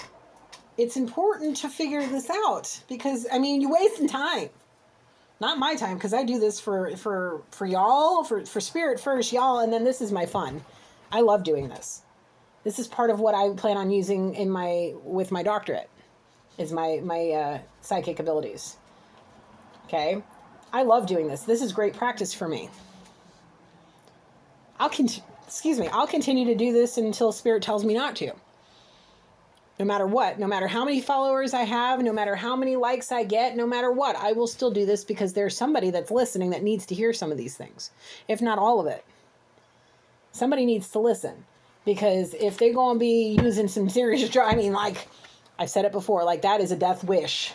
It's important to figure this out, because, I mean, you're wasting time. Not my time, because I do this for y'all, for spirit first, y'all, and then this is my fun. I love doing this. This is part of what I plan on using with my doctorate, is my psychic abilities. Okay? I love doing this. This is great practice for me. I'll continue to do this until Spirit tells me not to. No matter what, no matter how many followers I have, no matter how many likes I get, no matter what, I will still do this because there's somebody that's listening that needs to hear some of these things, if not all of it. Somebody needs to listen, because if they're going to be using some serious, I mean, like I've said it before, like that is a death wish.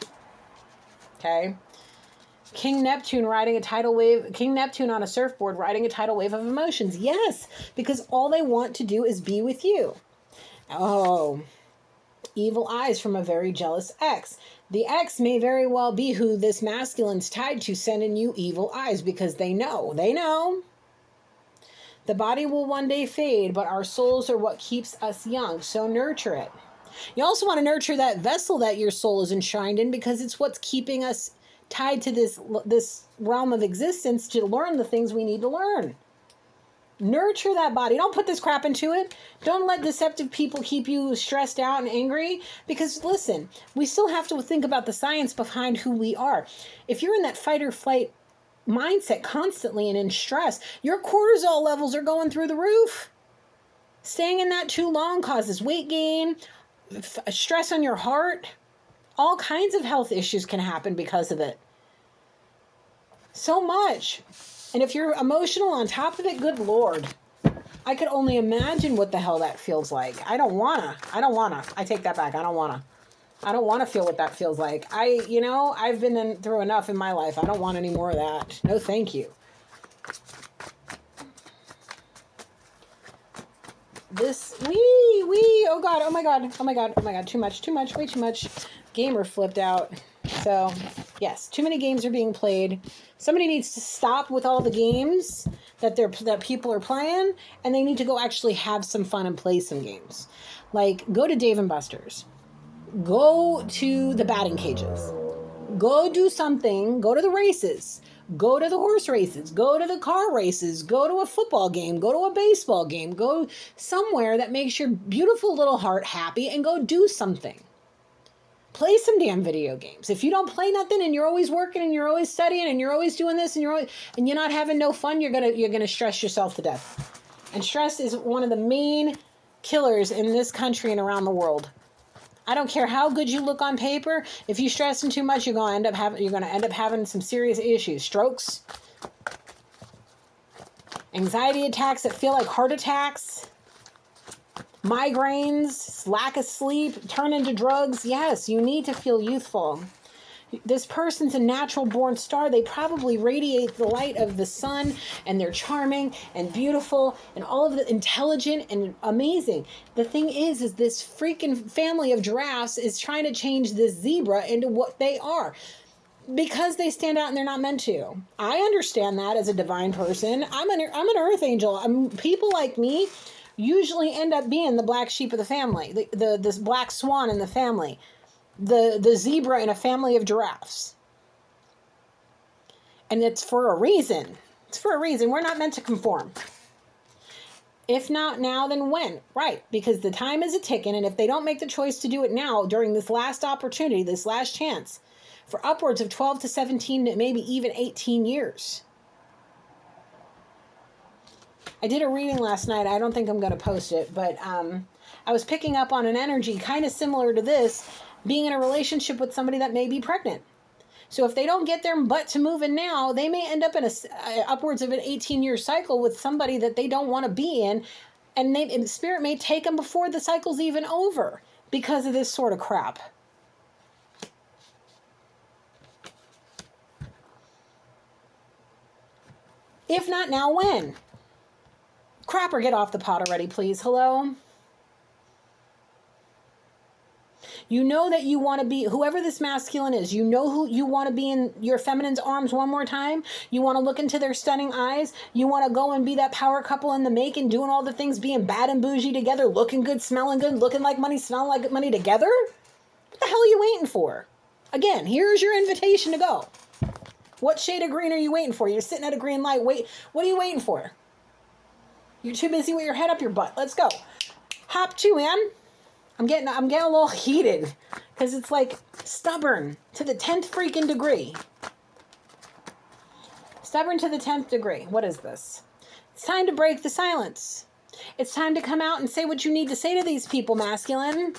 Okay. King Neptune riding a tidal wave, King Neptune on a surfboard riding a tidal wave of emotions. Yes, because all they want to do is be with you. Oh, evil eyes from a very jealous ex. The ex may very well be who this masculine's tied to, sending you evil eyes because they know. They know. The body will one day fade, but our souls are what keeps us young, so nurture it. You also want to nurture that vessel that your soul is enshrined in, because it's what's keeping us tied to this realm of existence to learn the things we need to learn. Nurture that body. Don't put this crap into it. Don't let deceptive people keep you stressed out and angry, because listen, we still have to think about the science behind who we are. If you're in that fight or flight mindset constantly and in stress, your cortisol levels are going through the roof. Staying in that too long causes weight gain, stress on your heart. All kinds of health issues can happen because of it. So much. And if you're emotional on top of it, good Lord, I could only imagine what the hell that feels like. I don't wanna. I take that back. I don't wanna feel what that feels like. I've been through enough in my life. I don't want any more of that. No, thank you. Oh my God, too much, way too much. Gamer flipped out. So, yes, too many games are being played. Somebody needs to stop with all the games that people are playing, and they need to go actually have some fun and play some games. Like, go to Dave & Buster's. Go to the batting cages. Go do something. Go to the races. Go to the horse races. Go to the car races. Go to a football game. Go to a baseball game. Go somewhere that makes your beautiful little heart happy, and go do something. Play some damn video games. If you don't play nothing and you're always working and you're always studying and you're always doing this and you're not having no fun, you're gonna stress yourself to death. And stress is one of the main killers in this country and around the world. I don't care how good you look on paper. If you're stressing too much, you're gonna end up having some serious issues. Strokes, anxiety attacks that feel like heart attacks, migraines, lack of sleep, turn into drugs. Yes, you need to feel youthful. This person's a natural born star. They probably radiate the light of the sun, and they're charming and beautiful and all of the intelligent and amazing. The thing is this freaking family of giraffes is trying to change this zebra into what they are, because they stand out and they're not meant to. I understand that as a divine person. I'm an earth angel. People like me usually end up being the black sheep of the family, this black swan in the family, the zebra in a family of giraffes. And it's for a reason. It's for a reason. We're not meant to conform. If not now, then when? Right, because the time is a-ticking, and if they don't make the choice to do it now, during this last opportunity, this last chance, for upwards of 12 to 17, maybe even 18 years. I did a reading last night. I don't think I'm going to post it, but I was picking up on an energy kind of similar to this, being in a relationship with somebody that may be pregnant. So if they don't get their butt to moving now, they may end up in upwards of an 18-year cycle with somebody that they don't want to be in, and spirit may take them before the cycle's even over because of this sort of crap. If not now, when? Crapper, get off the pot already, please. Hello? You know that you want to be, whoever this masculine is, you know who you want to be in your feminine's arms one more time. You want to look into their stunning eyes. You want to go and be that power couple in the making, doing all the things, being bad and bougie together, looking good, smelling good, looking like money, smelling like money together. What the hell are you waiting for? Again, here's your invitation to go. What shade of green are you waiting for? You're sitting at a green light. Wait, what are you waiting for? You're too busy with your head up your butt. Let's go. Hop to, man. I'm getting a little heated because it's like stubborn to the 10th freaking degree. Stubborn to the 10th degree. What is this? It's time to break the silence. It's time to come out and say what you need to say to these people, masculine.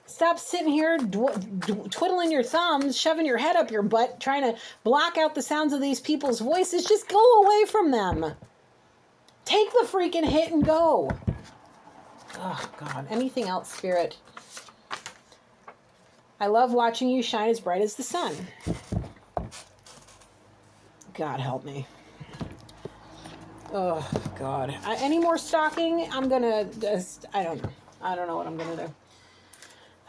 Stop sitting here twiddling your thumbs, shoving your head up your butt, trying to block out the sounds of these people's voices. Just go away from them. Take the freaking hit and go. Oh, God. Anything else, Spirit? I love watching you shine as bright as the sun. God help me. Oh, God. Any more stalking? I'm going to just, I don't know. I don't know what I'm going to do.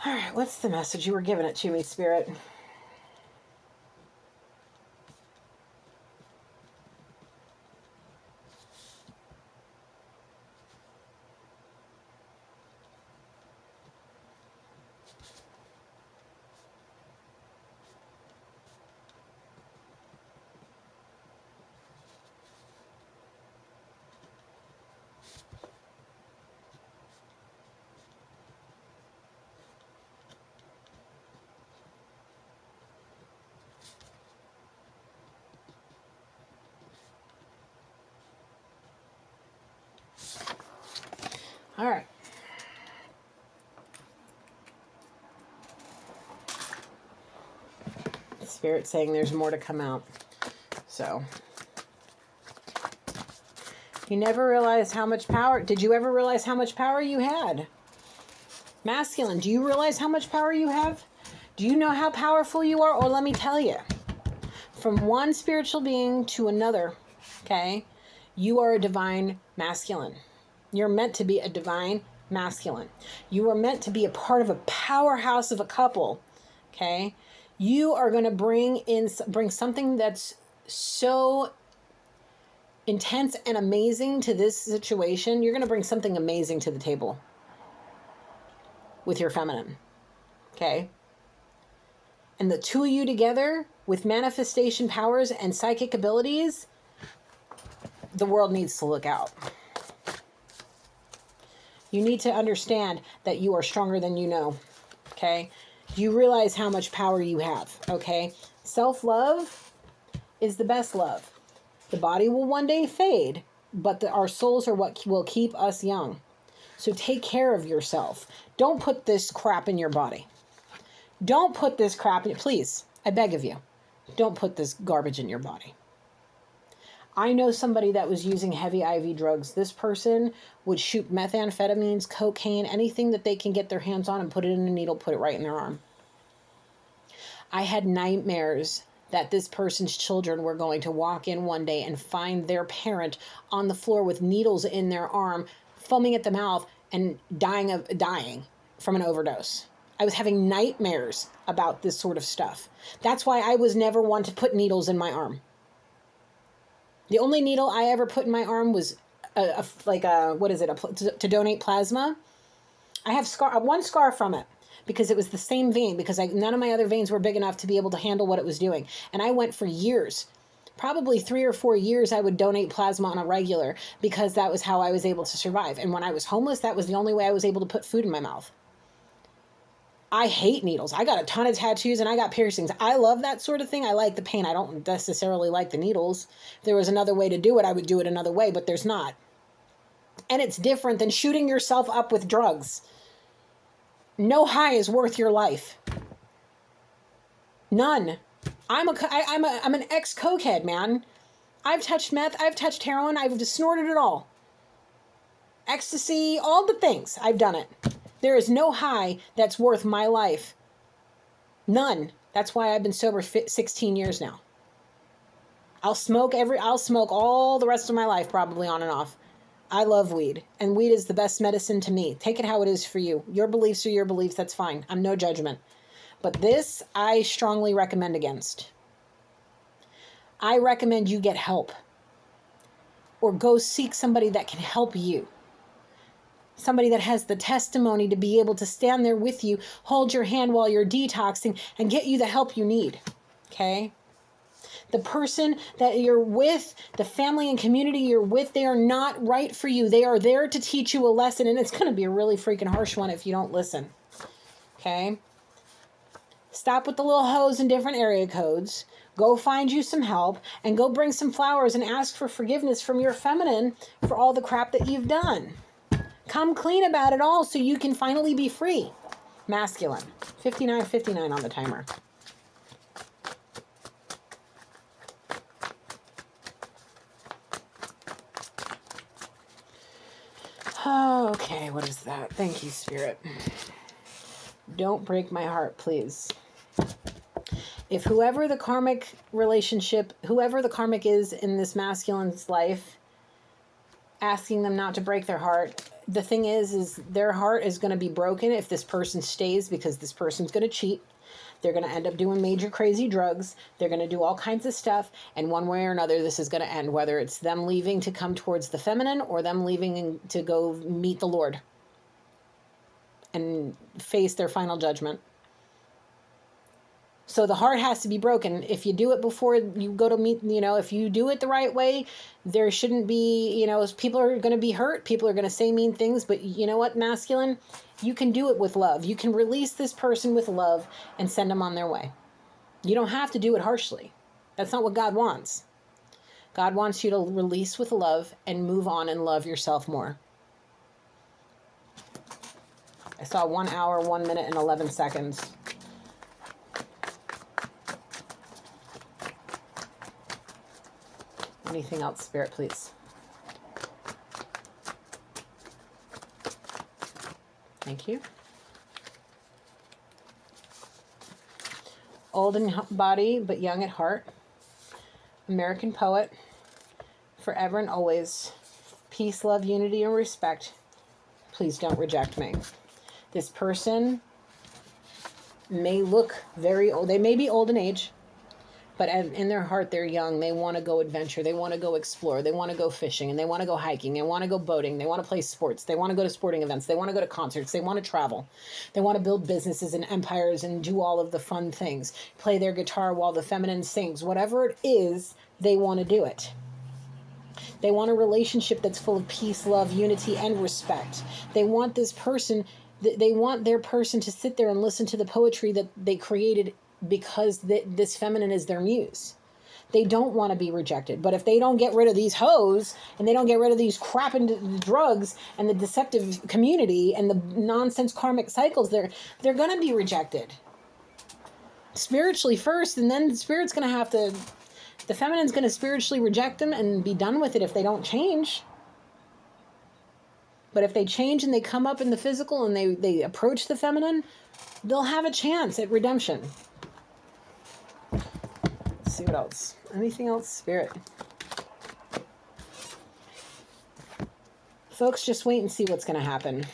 All right, what's the message? You were giving it to me, Spirit. All right. Spirit saying there's more to come out. So, you never realized how much power. Did you ever realize how much power you had? Masculine, do you realize how much power you have? Do you know how powerful you are? Or let me tell you, from one spiritual being to another, okay, you are a divine masculine. You're meant to be a divine masculine. You are meant to be a part of a powerhouse of a couple, okay? You are going to bring something that's so intense and amazing to this situation. You're going to bring something amazing to the table with your feminine, okay? And the two of you together with manifestation powers and psychic abilities, the world needs to look out. You need to understand that you are stronger than you know, okay? You realize how much power you have, okay? Self-love is the best love. The body will one day fade, but our souls are what will keep us young. So take care of yourself. Don't put this crap in your body. Don't put this crap in, please, I beg of you, don't put this garbage in your body. I know somebody that was using heavy IV drugs. This person would shoot methamphetamines, cocaine, anything that they can get their hands on and put it in a needle, put it right in their arm. I had nightmares that this person's children were going to walk in one day and find their parent on the floor with needles in their arm, foaming at the mouth and dying from an overdose. I was having nightmares about this sort of stuff. That's why I was never one to put needles in my arm. The only needle I ever put in my arm was to donate plasma. I have one scar from it because it was the same vein, because none of my other veins were big enough to be able to handle what it was doing. And I went for years, probably 3 or 4 years, I would donate plasma on a regular because that was how I was able to survive. And when I was homeless, that was the only way I was able to put food in my mouth. I hate needles. I got a ton of tattoos and I got piercings. I love that sort of thing. I like the pain. I don't necessarily like the needles. If there was another way to do it, I would do it another way, but there's not. And it's different than shooting yourself up with drugs. No high is worth your life. None. I'm an ex-cokehead, man. I've touched meth. I've touched heroin. I've just snorted it all. Ecstasy, all the things. I've done it. There is no high that's worth my life. None. That's why I've been sober 16 years now. I'll smoke all the rest of my life, probably on and off. I love weed, and weed is the best medicine to me. Take it how it is for you. Your beliefs are your beliefs. That's fine. I'm no judgment. But this, I strongly recommend against. I recommend you get help, or go seek somebody that can help you. Somebody that has the testimony to be able to stand there with you, hold your hand while you're detoxing, and get you the help you need, okay? The person that you're with, the family and community you're with, they are not right for you. They are there to teach you a lesson, and it's going to be a really freaking harsh one if you don't listen, okay? Stop with the little hoes and different area codes. Go find you some help, and go bring some flowers and ask for forgiveness from your feminine for all the crap that you've done. Come clean about it all so you can finally be free. Masculine. 59:59 on the timer. Okay, what is that? Thank you, Spirit. Don't break my heart, please. If whoever the karmic is in this masculine's life, asking them not to break their heart, the thing is their heart is going to be broken if this person stays, because this person's going to cheat. They're going to end up doing major crazy drugs. They're going to do all kinds of stuff. And one way or another, this is going to end, whether it's them leaving to come towards the feminine or them leaving to go meet the Lord and face their final judgment. So the heart has to be broken. If you do it before you go to meet, if you do it the right way, there shouldn't be, people are going to be hurt. People are going to say mean things. But you know what, masculine? You can do it with love. You can release this person with love and send them on their way. You don't have to do it harshly. That's not what God wants. God wants you to release with love and move on and love yourself more. I saw 1 hour, 1 minute, and 11 seconds. Anything else, Spirit, please? Thank you. Old in body, but young at heart. American poet. Forever and always. Peace, love, unity, and respect. Please don't reject me. This person may look very old. They may be old in age, but in their heart, they're young. They want to go adventure. They want to go explore. They want to go fishing, and they want to go hiking. They want to go boating. They want to play sports. They want to go to sporting events. They want to go to concerts. They want to travel. They want to build businesses and empires and do all of the fun things. Play their guitar while the feminine sings. Whatever it is, they want to do it. They want a relationship that's full of peace, love, unity, and respect. They want this person, they want their person to sit there and listen to the poetry that they created, because this feminine is their muse. They don't want to be rejected. But if they don't get rid of these hoes, and they don't get rid of these crap and drugs and the deceptive community and the nonsense karmic cycles, they're going to be rejected. Spiritually first, and then the spirit's going to have to, the feminine's going to spiritually reject them and be done with it if they don't change. But if they change and they come up in the physical and they approach the feminine, they'll have a chance at redemption. Let's see what else. Anything else, Spirit? Folks, just wait and see what's going to happen.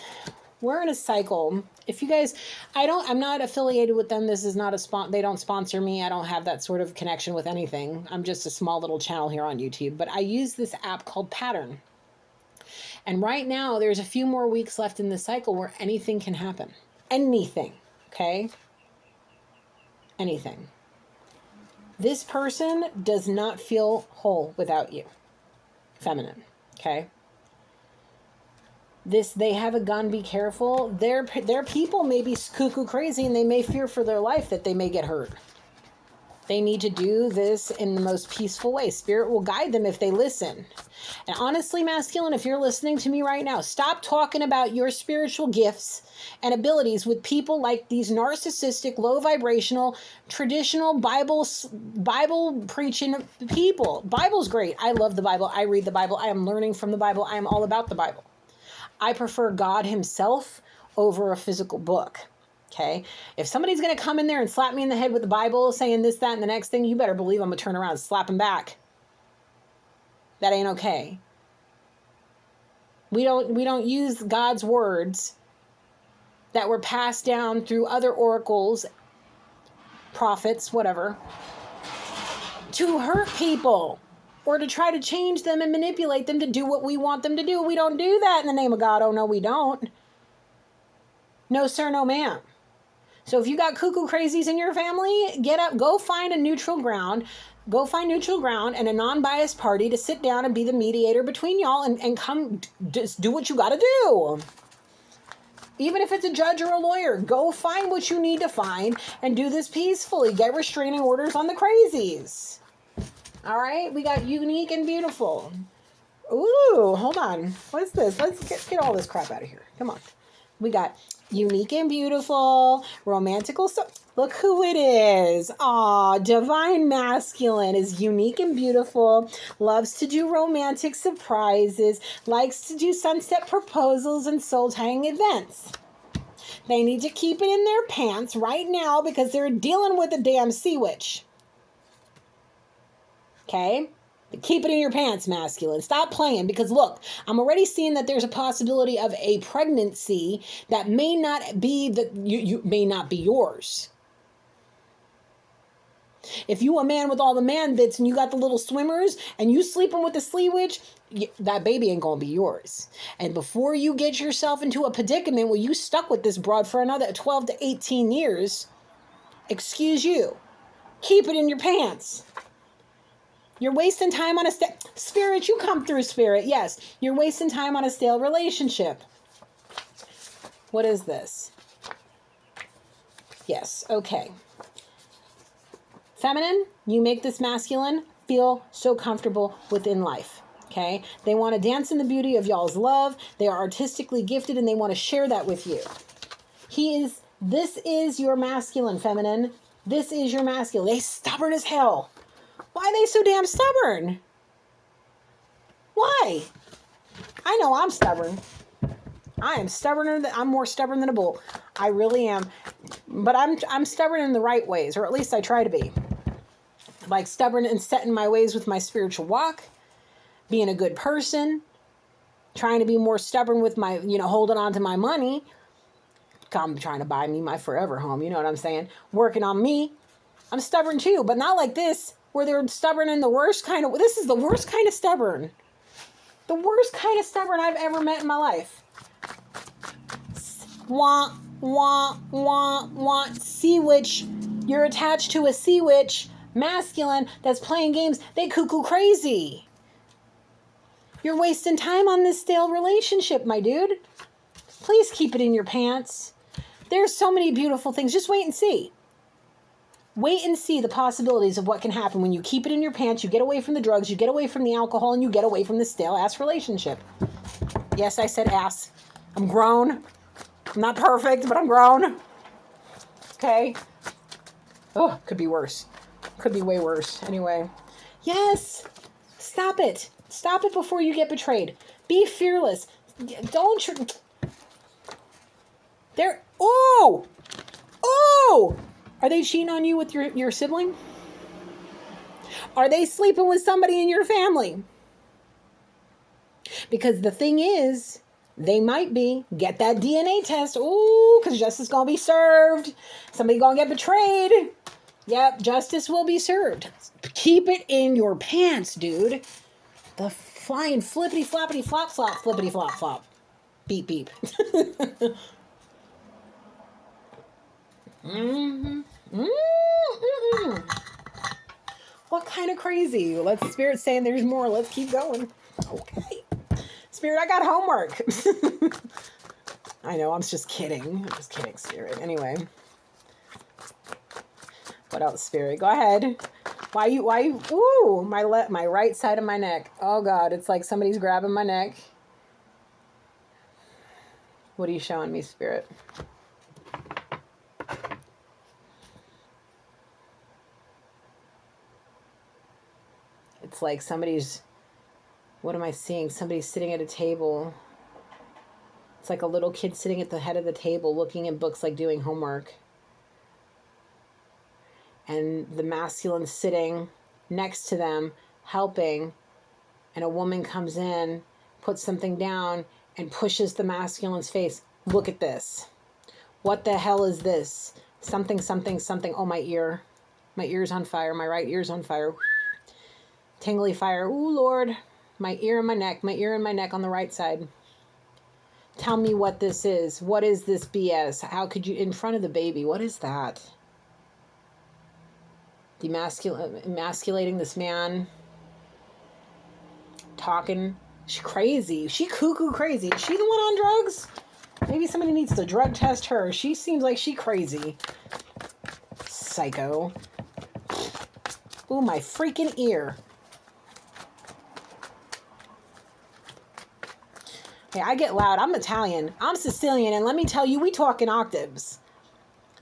We're in a cycle. If you guys, I'm not affiliated with them. This is not they don't sponsor me. I don't have that sort of connection with anything. I'm just a small little channel here on YouTube. But I use this app called Pattern. And right now, there's a few more weeks left in this cycle where anything can happen. Anything. Okay? Anything. This person does not feel whole without you. Feminine. Okay? They have a gun, be careful. Their people may be cuckoo crazy, and they may fear for their life that they may get hurt. They need to do this in the most peaceful way. Spirit will guide them if they listen. And honestly, masculine, if you're listening to me right now, stop talking about your spiritual gifts and abilities with people like these narcissistic, low vibrational, traditional Bible preaching people. Bible's great. I love the Bible. I read the Bible. I am learning from the Bible. I am all about the Bible. I prefer God himself over a physical book. Okay? If somebody's going to come in there and slap me in the head with the Bible saying this, that, and the next thing, you better believe I'm going to turn around and slap him back. That ain't okay. We don't use God's words that were passed down through other oracles, prophets, whatever, to hurt people or to try to change them and manipulate them to do what we want them to do. We don't do that in the name of God. Oh, no, we don't. No, sir, no, ma'am. So if you got cuckoo crazies in your family, get up, go find a neutral ground. Go find neutral ground and a non-biased party to sit down and be the mediator between y'all and come just do what you got to do. Even if it's a judge or a lawyer, go find what you need to find and do this peacefully. Get restraining orders on the crazies. All right? We got unique and beautiful. Ooh, hold on. What's this? Let's get all this crap out of here. Come on. We got unique and beautiful, romantical. So look who it is. Aw, divine masculine is unique and beautiful, loves to do romantic surprises, likes to do sunset proposals and soul tying events. They need to keep it in their pants right now because they're dealing with a damn sea witch. Okay? Keep it in your pants, masculine. Stop playing, because look, I'm already seeing that there's a possibility of a pregnancy that may not be you may not be yours. If you a man with all the man bits and you got the little swimmers and you sleeping with the sea witch, that baby ain't gonna be yours. And before you get yourself into a predicament where you stuck with this broad for another 12 to 18 years, excuse you, keep it in your pants. You're wasting time on a Spirit, you come through, Spirit. Yes, you're wasting time on a stale relationship. What is this? Yes, okay. Feminine, you make this masculine feel so comfortable within life. Okay? They want to dance in the beauty of y'all's love. They are artistically gifted and they want to share that with you. This is your masculine, feminine. This is your masculine. They stubborn as hell. Why are they so damn stubborn? Why? I know I'm stubborn. I am stubborner. I'm more stubborn than a bull. I really am. But I'm stubborn in the right ways, or at least I try to be. Like stubborn and set in my ways with my spiritual walk, being a good person, trying to be more stubborn with my, holding on to my money. I'm trying to buy me my forever home. You know what I'm saying? Working on me. I'm stubborn too, but not like this, where they're stubborn in the worst kind of, this is the worst kind of stubborn. The worst kind of stubborn I've ever met in my life. Sea witch. You're attached to a sea witch, masculine, that's playing games. They cuckoo crazy. You're wasting time on this stale relationship, my dude. Please keep it in your pants. There's so many beautiful things. Just wait and see. Wait and see the possibilities of what can happen when you keep it in your pants, you get away from the drugs, you get away from the alcohol, and you get away from the stale-ass relationship. Yes, I said ass. I'm grown. I'm not perfect, but I'm grown. Okay? Oh, could be worse. Could be way worse. Anyway. Yes! Stop it. Stop it before you get betrayed. Be fearless. Don't... Oh! Oh! Are they cheating on you with your sibling? Are they sleeping with somebody in your family? Because the thing is, they might be. Get that DNA test. Ooh, because justice is going to be served. Somebody going to get betrayed. Yep, justice will be served. Keep it in your pants, dude. The flying flippity floppity flop flop flippity flop flop. Beep beep. Mm-hmm. Mm-hmm. What kind of crazy? Let's Spirit saying there's more. Let's keep going. Okay. Spirit, I got homework. I know, I'm just kidding. I'm just kidding, Spirit. Anyway. What else, Spirit? Go ahead. Why you, ooh, my right side of my neck. Oh God, it's like somebody's grabbing my neck. What are you showing me, Spirit? It's like somebody's, what am I seeing? Somebody's sitting at a table. It's like a little kid sitting at the head of the table looking at books, like doing homework. And the masculine sitting next to them, helping. And a woman comes in, puts something down, and pushes the masculine's face. Look at this. What the hell is this? Something, something, something. Oh, my ear. My ear's on fire. My right ear's on fire. Tingly fire. Ooh, Lord. My ear and my neck. My ear and my neck on the right side. Tell me what this is. What is this BS? How could you... In front of the baby. What is that? Emasculating this man. Talking. She's crazy. She cuckoo crazy. Is she the one on drugs? Maybe somebody needs to drug test her. She seems like she crazy. Psycho. Ooh, my freaking ear. Hey, I get loud. I'm Italian. I'm Sicilian, and let me tell you, we talk in octaves.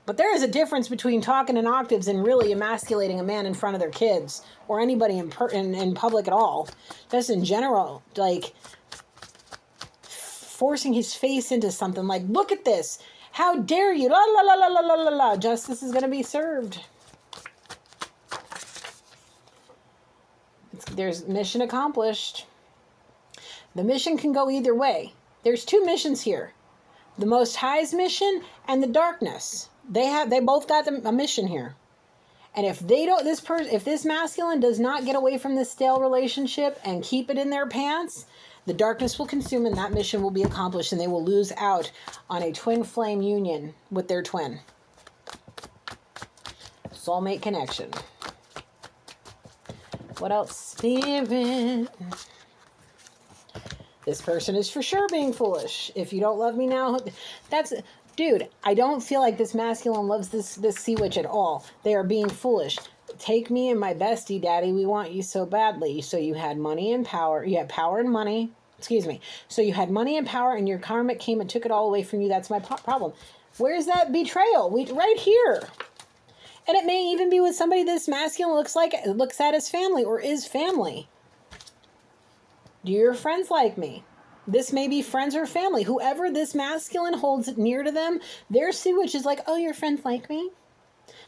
But there is a difference between talking in octaves and really emasculating a man in front of their kids or anybody in public at all. Just in general, like forcing his face into something like, look at this. How dare you? La la la la la la la la. Justice is going to be served. There's mission accomplished. The mission can go either way. There's two missions here. The Most High's mission and the darkness. They both got a mission here. And if they don't, if this masculine does not get away from this stale relationship and keep it in their pants, the darkness will consume and that mission will be accomplished and they will lose out on a twin flame union with their twin. Soulmate connection. What else? Spirit. This person is for sure being foolish. If you don't love me now, dude, I don't feel like this masculine loves this sea witch at all. They are being foolish. Take me and my bestie, daddy. We want you so badly. So you had money and power. You had power and money. Excuse me. So you had money and power and your karmic came and took it all away from you. That's my problem. Where's that betrayal? Right here. And it may even be with somebody this masculine looks at as family or is family. Do your friends like me? This may be friends or family. Whoever this masculine holds near to them, their sea witch is like, oh, your friends like me?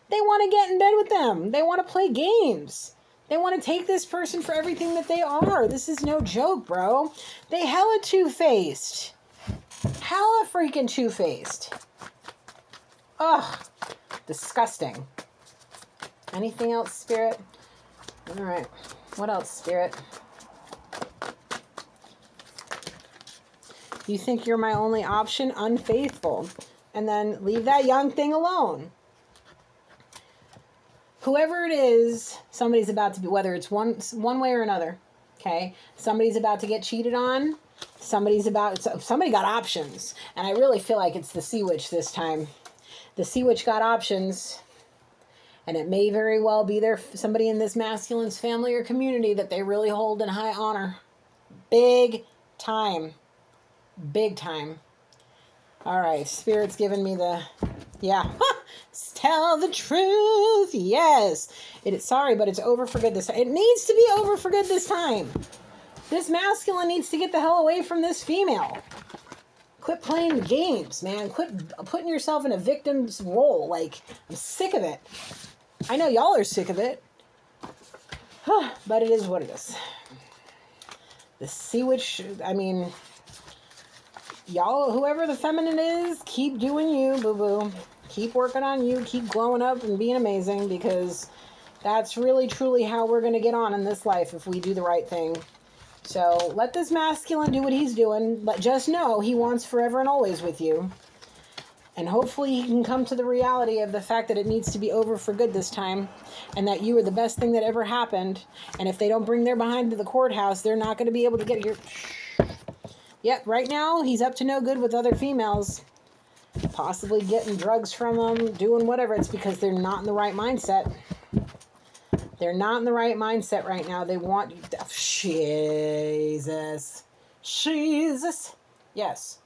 They want to get in bed with them. They want to play games. They want to take this person for everything that they are. This is no joke, bro. They hella two-faced. Hella freaking two-faced. Ugh. Disgusting. Anything else, Spirit? All right. What else, Spirit? You think you're my only option? Unfaithful. And then leave that young thing alone. Whoever it is, somebody's about to be, whether it's one way or another, okay? Somebody's about to get cheated on. Somebody got options. And I really feel like it's the sea witch this time. The sea witch got options. And it may very well be somebody in this masculine's family or community that they really hold in high honor. Big time. Big time. All right. Spirit's giving me tell the truth. Yes. Sorry, but it's over for good this time. It needs to be over for good this time. This masculine needs to get the hell away from this female. Quit playing games, man. Quit putting yourself in a victim's role. Like, I'm sick of it. I know y'all are sick of it. But it is what it is. The sea witch, I mean, y'all, whoever the feminine is, keep doing you, boo-boo. Keep working on you. Keep glowing up and being amazing, because that's really, truly how we're going to get on in this life if we do the right thing. So let this masculine do what he's doing. But just know he wants forever and always with you. And hopefully he can come to the reality of the fact that it needs to be over for good this time. And that you are the best thing that ever happened. And if they don't bring their behind to the courthouse, they're not going to be able to get your... Yep, right now he's up to no good with other females. Possibly getting drugs from them, doing whatever. It's because they're not in the right mindset. They're not in the right mindset right now. They want... Jesus. Yes.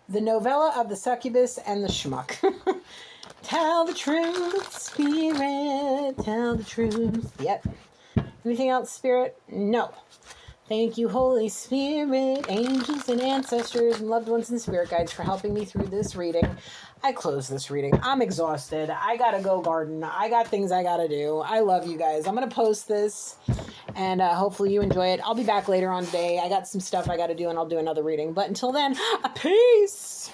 The novella of the succubus and the schmuck. Tell the truth, Spirit. Tell the truth. Yep. Anything else, Spirit? No. Thank you, Holy Spirit, angels and ancestors and loved ones and spirit guides for helping me through this reading. I close this reading. I'm exhausted. I gotta go garden. I got things I gotta do. I love you guys. I'm gonna post this and hopefully you enjoy it. I'll be back later on today. I got some stuff I gotta do and I'll do another reading. But until then, peace.